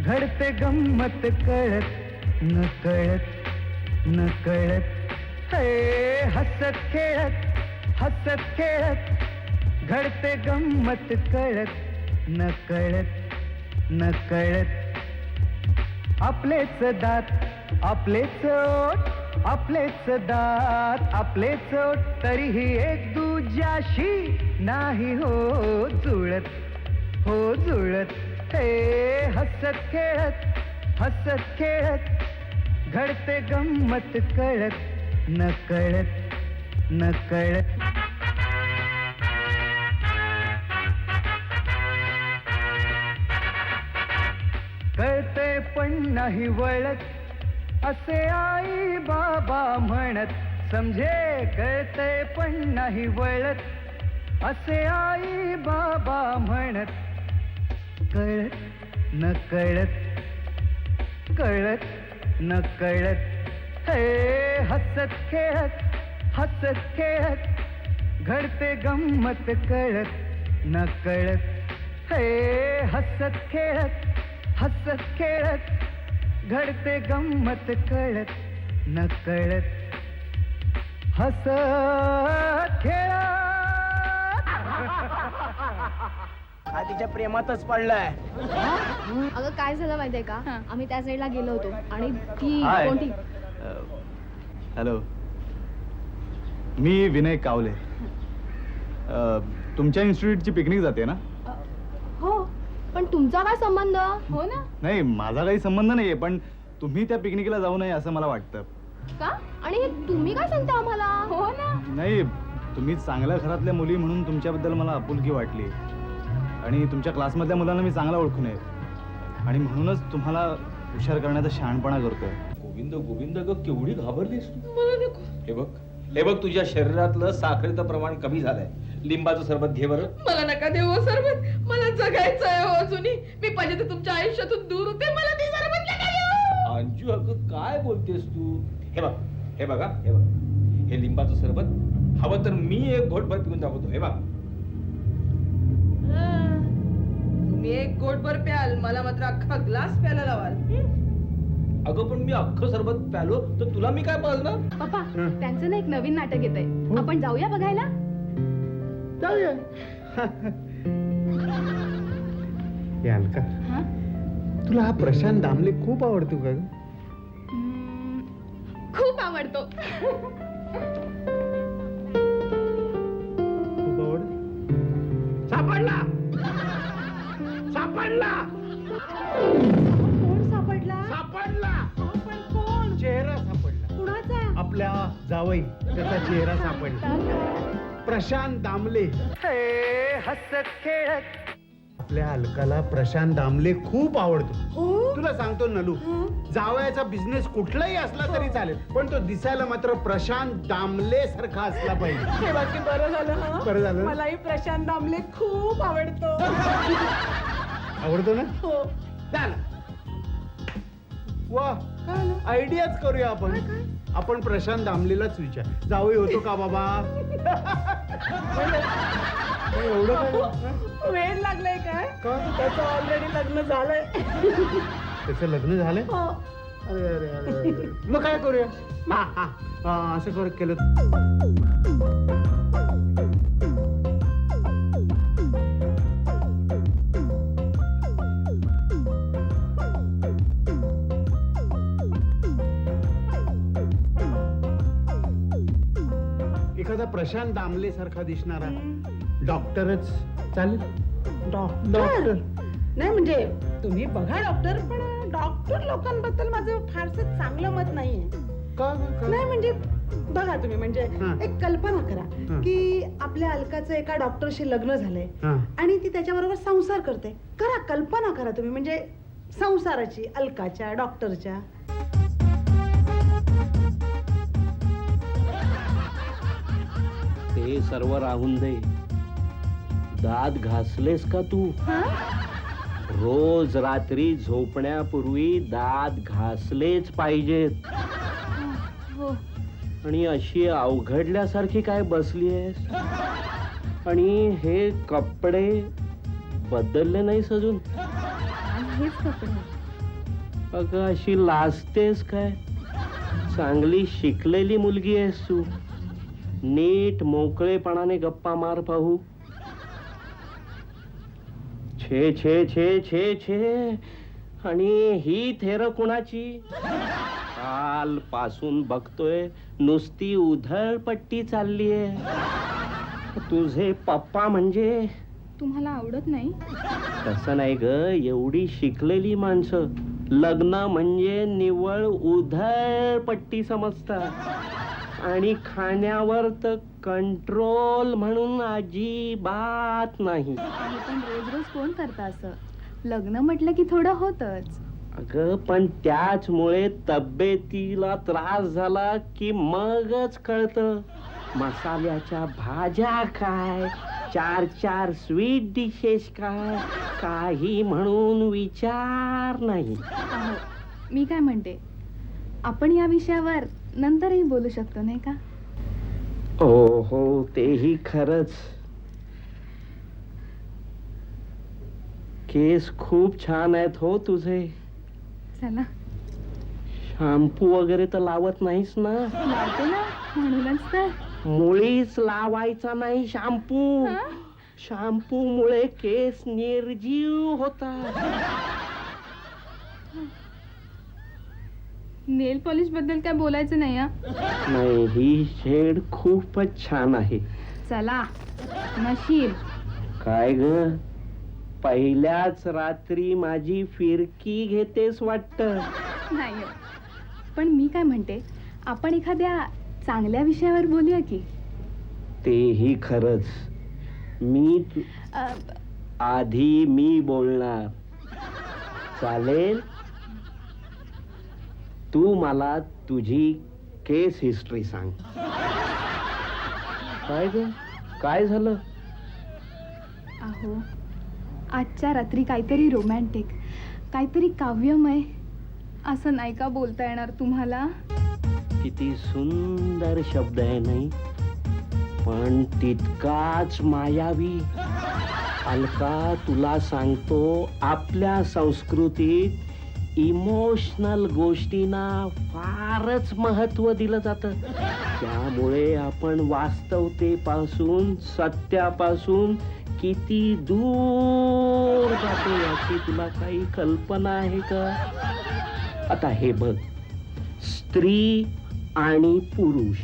घडते गंमत कळत न कळत हे हसत खेळत घडते गंमत कळत न कळत आपलेच दात आपलेच ओठ आपलेच दात आपलेच ओठ तरीही एक दुजाशी नाही हो जुळत हे हसत खेळत घडते गंमत कळत न कळत नाही वळत, असे आई बाबा म्हणत. समजे कळतंय पण नाही वळत, असे आई बाबा म्हणत. कळत न कळत, कळत न कळत. हे हसत खेळत घडते गंमत कळत न कळत. हे हसत खेळत घडते गंमत कळत न कळत. हसत खेळत. हा तिच्या प्रेमातच पडलाय. अगं काय झालं माहितीये का, आम्ही त्या साईडला गेलो होतो आणि ती हाय. कोणती हॅलो, मी विनय कावले. तुमच्या इन्स्टिट्यूटची पिकनिक जाते ना? हो, पण तुमचा काय संबंध? हो ना. नाही, माझा काही संबंध नाहीये, पण तुम्ही त्या पिकनिकला जाऊ नये असं मला वाटतं. का? आणि हे तुम्ही काय सांगता आम्हाला? हो ना. नाही, तुम्ही चांगल्या घरातल्या मुली म्हणून तुमच्याबद्दल मला आपुलकी वाटली आणि तुमच्या क्लासमधल्या मुलांना मी चांगला ओळखून आहे आणि म्हणूनच तुम्हाला हुशार करण्याचा शहाणपणा करतोय. गोविंद गोविंद ग, केवढी घाबरलीस तू? हे बघ तुझ्या शरीरातलं साखरेचं प्रमाण कमी झालंय. लिंबाचं सरबत घे बरं. मला नका देऊ हो सरबत, मला जगायचं आहे हो अजूनही. मी पाहिजे तर तुमच्या आयुष्यातून दूर होते, मला ते सरबत नका देऊ. अंजू अगं काय बोलतेस तू? हे बघ, हे बघा, हे लिंबाचं सरबत हवं तर मी एक घोटभर पिऊन दाखवतो. हे बघ. तुम्ही एक घोटभर प्याल, मला मात्र अख्खा ग्लास प्यायला लावाल. अगं पण मी अख्खं सरबत प्यालो तर तुला मी काय पाजणार? पप्पा, त्यांचं ना एक नवीन नाटक येत आहे, आपण जाऊया बघायला. जाऊया. अलका, तुला हा प्रशांत दामले खूप आवडतो का? खूप आवडतो. खूप आवड. सापडला सापडला कोण सापडला? सापडला. पण कोण? चेहरा सापडला. कुणाचा? आपल्या जावई, त्याचा चेहरा सापडला. प्रशांत दामले. हे हसत खेळत. आपल्या अलकाला प्रशांत दामले खूप आवडतो. हो. तुला सांगतो नलू, जावयाचा बिझनेस कुठलाही असला तरी चालेल, पण तो दिसायला मात्र प्रशांत दामले सारखा असला पाहिजे. हे बाकी बरं झालं हं? बरं झालं. मलाही प्रशांत दामले खूप आवडतो. आवडतो ना? हो. चाल. वा, आयडियाच करूया आपण. आपण प्रशांत दामलेलाच विचार, जावई होतो का बाबा? एवढं काय? वेळ लागलाय काय? का? त्याचं ऑलरेडी लग्न झालंय. त्याचं लग्न झालंय? हो. अरे अरे अरे अरे. मग काय करूया? असं कर केलं. एखादा प्रशांत दामले सारखा दिसणारा डॉक्टरच चालेल. डॉक्टर नाही म्हणजे तुम्ही बघा डॉक्टर, पण डॉक्टर लोकांबद्दल माझं फारसं चांगलं मत नाहीये. का? नाही म्हणजे बघा तुम्ही, म्हणजे हां. एक कल्पना करा हां. की आपल्या अलकाचं एका डॉक्टरशी लग्न झालंय हां. आणि ती त्याच्याबरोबर संसार करते. करा, कल्पना करा तुम्ही, म्हणजे संसाराची, अलकाच्या, डॉक्टरच्या. ते सर्व राहून दे. दात घासलेस का तू? रोज रात्री झोपण्यापूर्वी दात घासलेच पाहिजेत. आणि अशी अवघडल्यासारखी काय बसलीयस? आणि हे कपडे बदलले नाहीस अजून? हेच कपडे. अगं अशी लाजतेस काय? चांगली शिकलेली मुलगी आहेस तू. नीट मोकळेपणाने गप्पा मार पाहू. छे छे छे छे छे. आणि ही थेर कुणाची? काल पासून बघतोय नुसती उधळपट्टी चाललीये. तुझे पप्पा म्हणजे तुम्हाला आवडत नाही? तसं नाही ग, एवढी शिकलेली माणसं लग्न म्हणजे निव्वळ उधळपट्टी समजतात आणि खाण्यावर तर कंट्रोल म्हणून अजिबात नाही. पण रोज रोज कोण करतं असं? लग्न म्हटलं की थोडं होतच. अगं पण त्याचमुळे तब्येतीला त्रास झाला की मगच कळतं. मसाल्याच्या भाज्या काय, 4 स्वीट डिशेस काय, काही म्हणून विचार नाही. अहो, मी काय म्हणते, आपण या विषयावर नंतरही बोलू शकतो नाही का? हो तेही खरंच. केस खूप छान आहेत हो तुझे. चला शॅम्पू वगैरे तर लावत नाहीस ना? लावते ना, म्हणूनच तर. मुळीच लावायचा नाही शॅम्पू. हं? शॅम्पू मुळे केस निर्जीव होतात. नेल पॉलिश बद्दल काय बोलायचं नाही. नाही, ही शेड खूपच छान आहे. चला नशीब. काय ग, पहिल्याच रात्री माझी फिरकी घेतेस वाटत. नाही हो. पण मी काय म्हणते, आपण एखाद्या चांगल्या विषयावर बोलूया की. तेही खरंच. आधी मी बोलणार. चालेल? तू मला तुझी केस हिस्ट्री सांग. काय ग, काय झालं? अहो, आजच्या रात्री काहीतरी रोमॅन्टिक, काहीतरी काव्यमय असं नाही का बोलता येणार तुम्हाला? किती सुंदर शब्द आहे नाही, पण तितकाच मायावी. अलका, तुला सांगतो, आपल्या संस्कृतीत इमोशनल गोष्टींना फारच महत्व दिलं जातं. त्यामुळे आपण वास्तवतेपासून, सत्यापासून किती दूर जातो याची तुला काही कल्पना आहे का? आता हे बघ, स्त्री आणि पुरुष.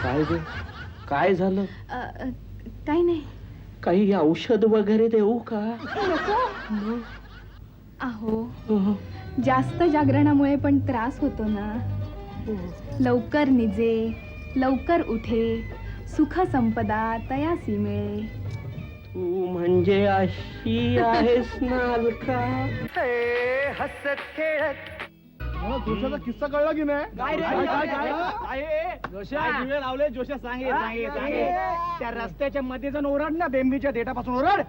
काय ग, काय झालं? काही नाही. काही औषध वगैरे देऊ का? नको. अहो, जास्त जागरणामुळे पण त्रास होतो ना. लवकर निजे, लवकर उठे, सुख संपदा तयासी मिळे. तू म्हणजे अशी आहेस ना अलका? हसत खेळत जोशाचा किस्सा कळला की नाही? लावले जोशा, सांगे त्या रस्त्याच्या मध्ये जण ओरड ना, बेंबीच्या देठापासून ओरड.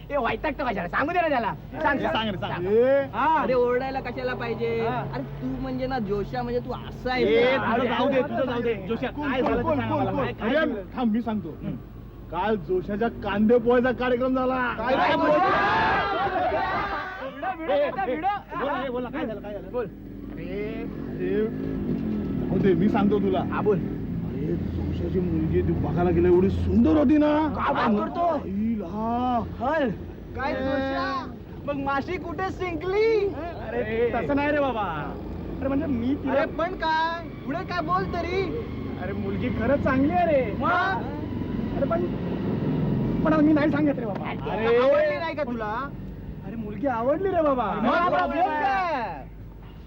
हे वाईटाक तर कशाला सांगू दे ना त्याला. सांग. अरे ओरडायला कशाला पाहिजे? अरे तू म्हणजे ना जोशा, म्हणजे तू असा आहे. तुझं जाऊ दे जोशा. काय झालं ते सांग मला. अरे थांब, मी सांगतो. काल जोशाच्या कांदे पोहायचा कार्यक्रम झाला. बोल, काय झालं बोल. अरे मी सांगतो तुला. बोल. अरे जोशाची मुलगी ती बघायला गेला, एवढी सुंदर होती ना. काय मग माशी कुठे सिंकली? अरे तसं नाही रे बाबा. अरे म्हणजे मी तिला. पण काय पुढे काय बोल तरी. अरे मुलगी खरंच चांगली आहे रे. अरे पण मी नाही सांगत रे बाबा. अरे आवडली नाही का तुला? अरे मुलगी आवडली रे बाबा.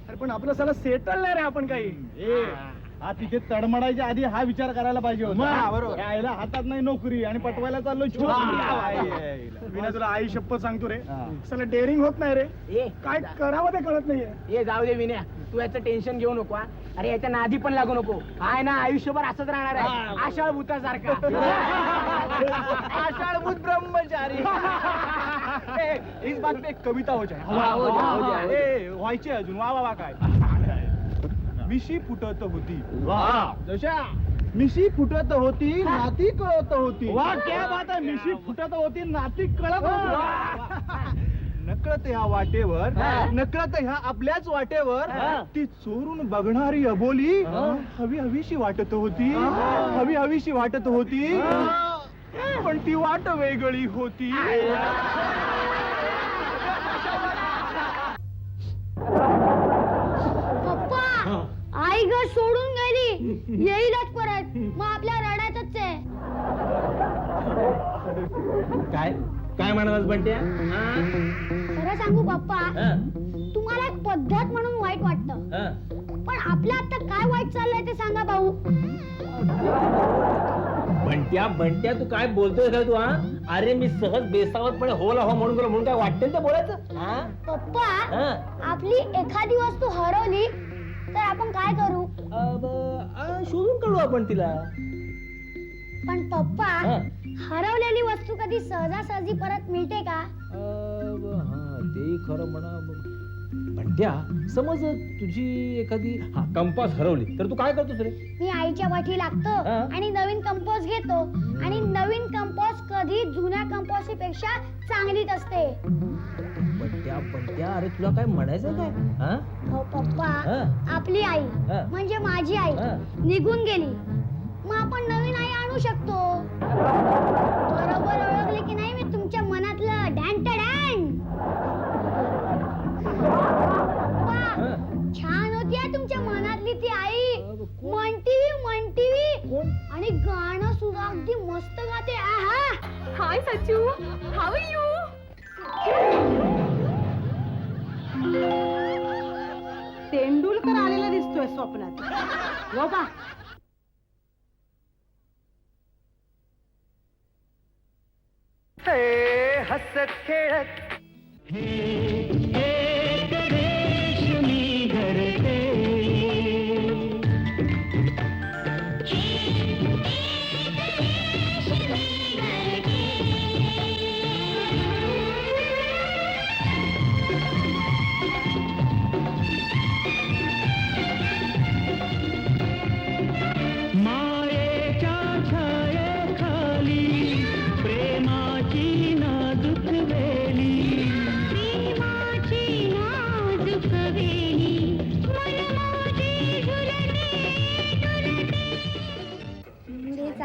अरे पण आपलं सगळं सेटल नाही रे आपण काही. हा तिथे तडमडायच्या आधी हा विचार करायला पाहिजे होता. बरोबर. यायला हातात नाही नोकरी आणि पटवायला चाललो. विना तुला आई शपथ सांगतो रे, सगळं डेअरिंग होत नाही रे. काय करावं ते कळत नाहीये. ये जाऊ दे विनया, तू याचं टेन्शन घेऊ नको. अरे याच्या नादी पण लागू नको. हाय ना, आयुष्यभर असंच राहणार आहे, आषाढ भूतासारखा. आषाढभूत ब्रह्मचारी. इस बात पे एक कविता हो जाए. व्हायची अजून. वा वा वा. काय मिशी फुटत होती. जशा मिशी फुटत होती, नाती कळत होती. वा क्या बात आहे. मिशी फुटत होती, नाती कळत होती. नकळत ह्या वाटेवर, नकळत ह्या आपल्याच वाटेवर ती चोरून बघणारी अबोली हवी हवीशी वाटत होती. हवी हवीशी वाटत होती, पण ती वाट वेगळी होती. आई ग सोडून गेली, येईलच परत. मग आपल्या रडायचंच आहे. काय म्हणालास बंट्या? खरं सांगू पप्पा, तुम्हाला एक पद्धत म्हणून वाईट वाटतं, पण आपलं आता काय वाईट चाललंय ते सांगा भाऊ. बंट्या बंट्या तू काय बोलतोय का तू? हा अरे मी सहज बेसावतपणे होला हो म्हणून तुला म्हणून काय वाटते ते बोलायचं? हा पप्पा हा. आपली एखादी वस्तू हरवली तर आपण काय करू? शोधून काढू आपण तिला. पण पप्पा हा. हरवलेली वस्तू कधी सहजासहजी परत मिळते का? हा ते खरं म्हणा. बंट्या समज तुझी एखादी कंपास हरवली तर तू काय करतोस रे? मी आईच्या पाठी लागतो हा. आणि नवीन कंपोस्ट घेतो आणि नवीन कंपोस्ट कधी जुन्या कंपोस्ट पेक्षा चांगलीच असते. बंट्या बंट्या अरे तुला काय म्हणायचं काय? हा हो पप्पा हा. आपली आई हा. म्हणजे माझी आई हा. निघून गेली, मग आपण नवीन आई आणू शकतो. बरोबर ओळखले की नाही मी तुमच्या मनातलं डॅन. छान होती हा तुमच्या मनातली ती आई. म्हणतीवी आणि गाणं सुद्धा अगदी मस्त गाते. हाय Sachu, how are you? Tendulkar आलेला दिसतोय स्वप्नात. हो का? हे हसत खेळत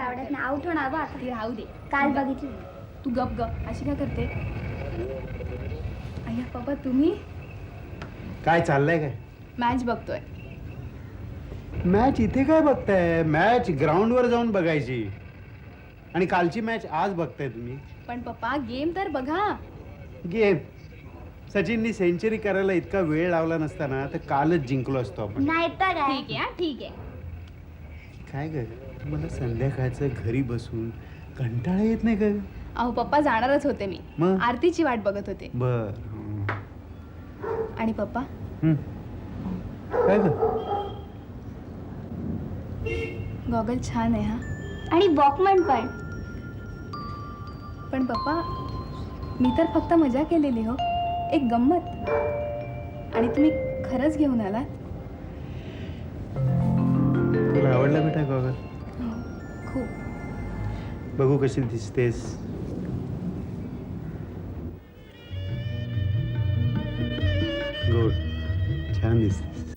आवडत नाही, आउट होणार बा. ती राहू दे. काल बघितली. तू गप गप अशी काय करते? अय्या पप्पा तुम्ही काय चाललंय काय? मॅच बघतोय. मॅच इथे काय बघताय? मॅच ग्राउंडवर जाऊन बघायची. आणि कालची मॅच आज बघताय तुम्ही? पण पप्पा गेम तर बघा. गेम सचिननी सेंचुरी करायला इतका वेळ लावला नसताना तर कालच जिंकलो असतो आपण. नाही तर काय. ठीक आहे ठीक आहे. काय ग मला संध्याकाळचं घरी बसून कंटाळा येत नाही का? अहो पप्पा जाणारच होते मी. मग? आरतीची वाट बघत होते. बर आणि पप्पा काय ग? गॉगल छान आहे हा. आणि वॉकमॅन पण. पण पप्पा मी तर फक्त मजा केलेली हो, एक गंमत. आणि तुम्ही खरंच घेऊन आलात? तुला आवडला बेटा गॉगल? खूप. बघू कशी दिसतेस. गुड, छान दिसतेस.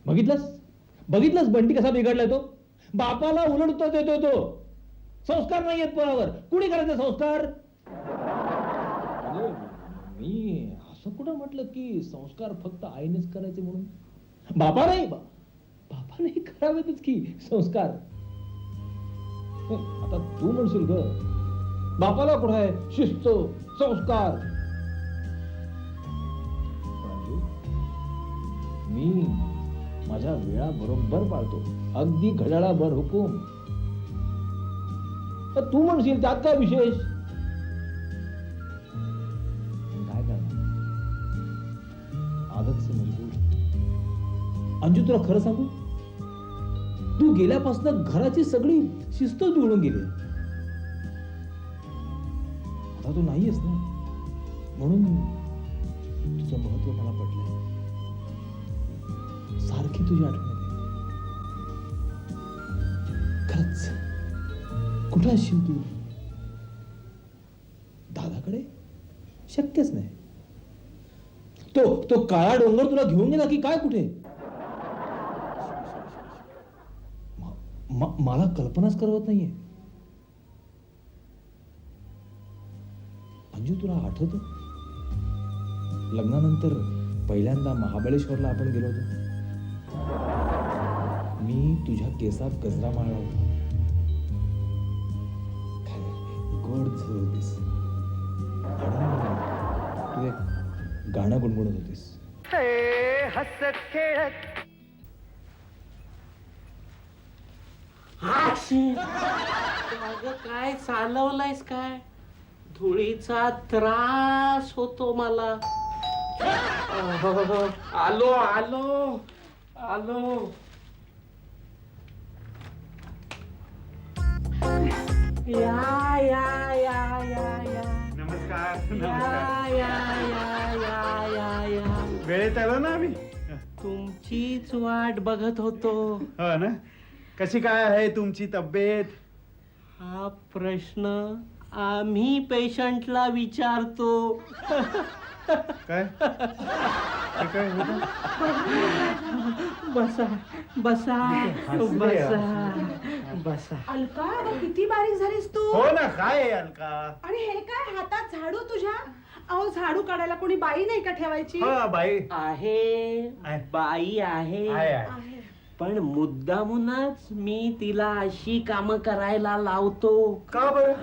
बघितलंस बंटी कसा बिघडलाय तो? बापाला उलटतो देतो तो. संस्कार नाही आहेत पोरावर. कुणी करायचे संस्कार? मी असं कुठं म्हटलं की संस्कार फक्त आईनेच करायचे म्हणून? बापा नाही करावेतच की संस्कार. आता तू म्हणशील ग बापाला कुठं आहे शिस्त संस्कार? मी माझ्या वेळा बरोबर पाळतो, अगदी घड्याळाभर हुकूम. तू म्हणशील त्यात काय विशेष? काय करणार, आदतच मजबूर. अंजू तुला खरं सांगू, तू गेल्यापासून घराची सगळी शिस्त जुळून गेली. आता तू नाहीयेस ना, म्हणून तुझं महत्व मला पडलंय. सारखी तुझी आठवण येते. खरंच कुठं असशील तू? दादाकडे? शक्यच नाही. तो काळा डोंगर तुला घेऊन गेला की काय कुठे? मला कल्पनाच करवत नाहीये. अंजू तुला आठवतं लग्नानंतर पहिल्यांदा महाबळेश्वरला आपण गेलो होतो? मी तुझ्या केसात गजरा मारला होता. गोड होतीस आणि तू एक गाणं गुणगुणत होतीस. हसत खेळत अगं काय चालवलंयस काय? धुळीचा त्रास होतो मला. आलो आलो आलो. या या या या या नमस्कार या या या या या या. वेळेत आलो ना आम्ही. तुमचीच वाट बघत होतो. हो ना. कशी काय आहे तुमची तब्येत? हा प्रश्न आम्ही पेशंटला विचारतो. काय ते काय होतं? बसा बसा बसा बसा. अलका अगं किती बारीक झालीस तू. हो ना. काय आहे अलका? आणि हे काय हातात झाडू तुझ्या. अहो झाडू काढायला कोणी बाई नाही का ठेवायची. हो बाई आहे बाई आहे. आहे. पण मुद्दामूनच मी तिला अशी कामं करायला लावतो. का बरं?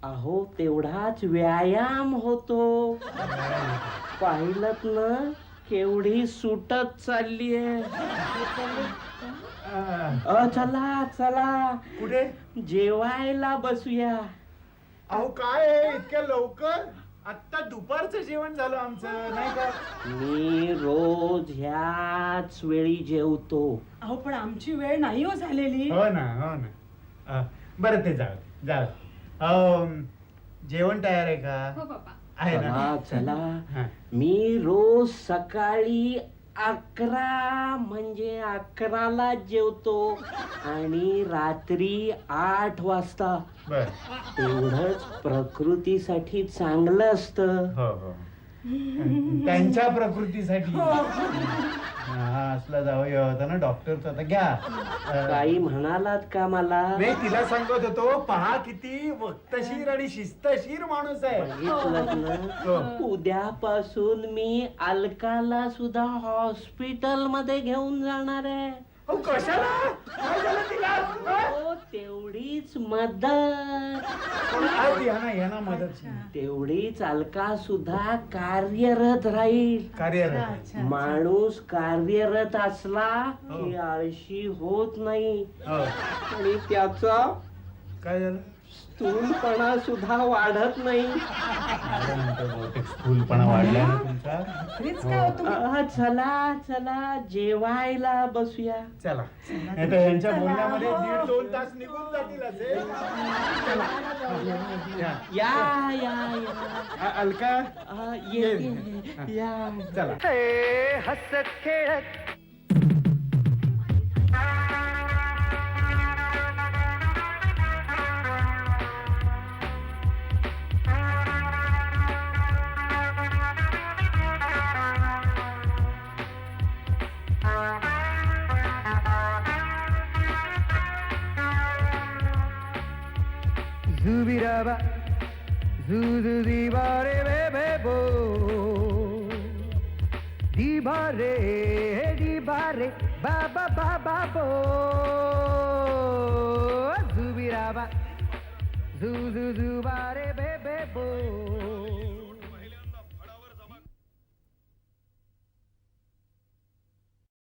अहो तेवढाच व्यायाम होतो. पाहिलत ना केवढी सुटत चाललीये. चला चला कुठे? जेवायला बसूया. अहो काय आहे इतक्या लवकर? आत्ता दुपारचं जेवण झालं आमचं नाही का? मी रोज ह्याच वेळी जेवतो. अहो पण आमची वेळ नाही हो झालेली. हो ना हो ना. बरं ते जाऊ जाऊ. जेवण तयार आहे का? हो बाबा. आहे ना. चला चला. हा. मी रोज सकाळी 11 म्हणजे 11ला जेवतो आणि रात्री 8 वाजता. बर. तेवढंच प्रकृतीसाठी चांगलं असतं. हो हो. त्यांच्या प्रकृतीसाठी. हा असला जाऊ होता ना डॉक्टरचा. आता घ्या. काही म्हणालात का मला? नाही तिला सांगत होतो पहा किती वक्तशीर आणि शिस्तशीर माणूस आहे. बघितलं ना? उद्यापासून मी अलकाला सुद्धा हॉस्पिटल मध्ये घेऊन जाणार आहे. अहो, कशाला? काय झालं तिला? हो, तेवढीच मदत. पण आज या ना मदत. तेवढीच अलका सुद्धा कार्यरत राहील. कार्यरत. माणूस कार्यरत असला की आळशी होत नाही. आणि त्याचा काय झालं? स्थूलपणा सुद्धा वाढत नाही. स्थूलपणा वाढलाय ना तुमचा. चला चला जेवायला बसूया. चला. नाही तर यांच्या बोलण्यामध्ये 1.5-2 तास निघून जातील असे. या या या. अलका ये या. चला. हे हसत खेळत Zubiraba, zuzubare bebe bo, dibare, ba ba ba ba bo. Zubiraba, zuzubare bebe bo.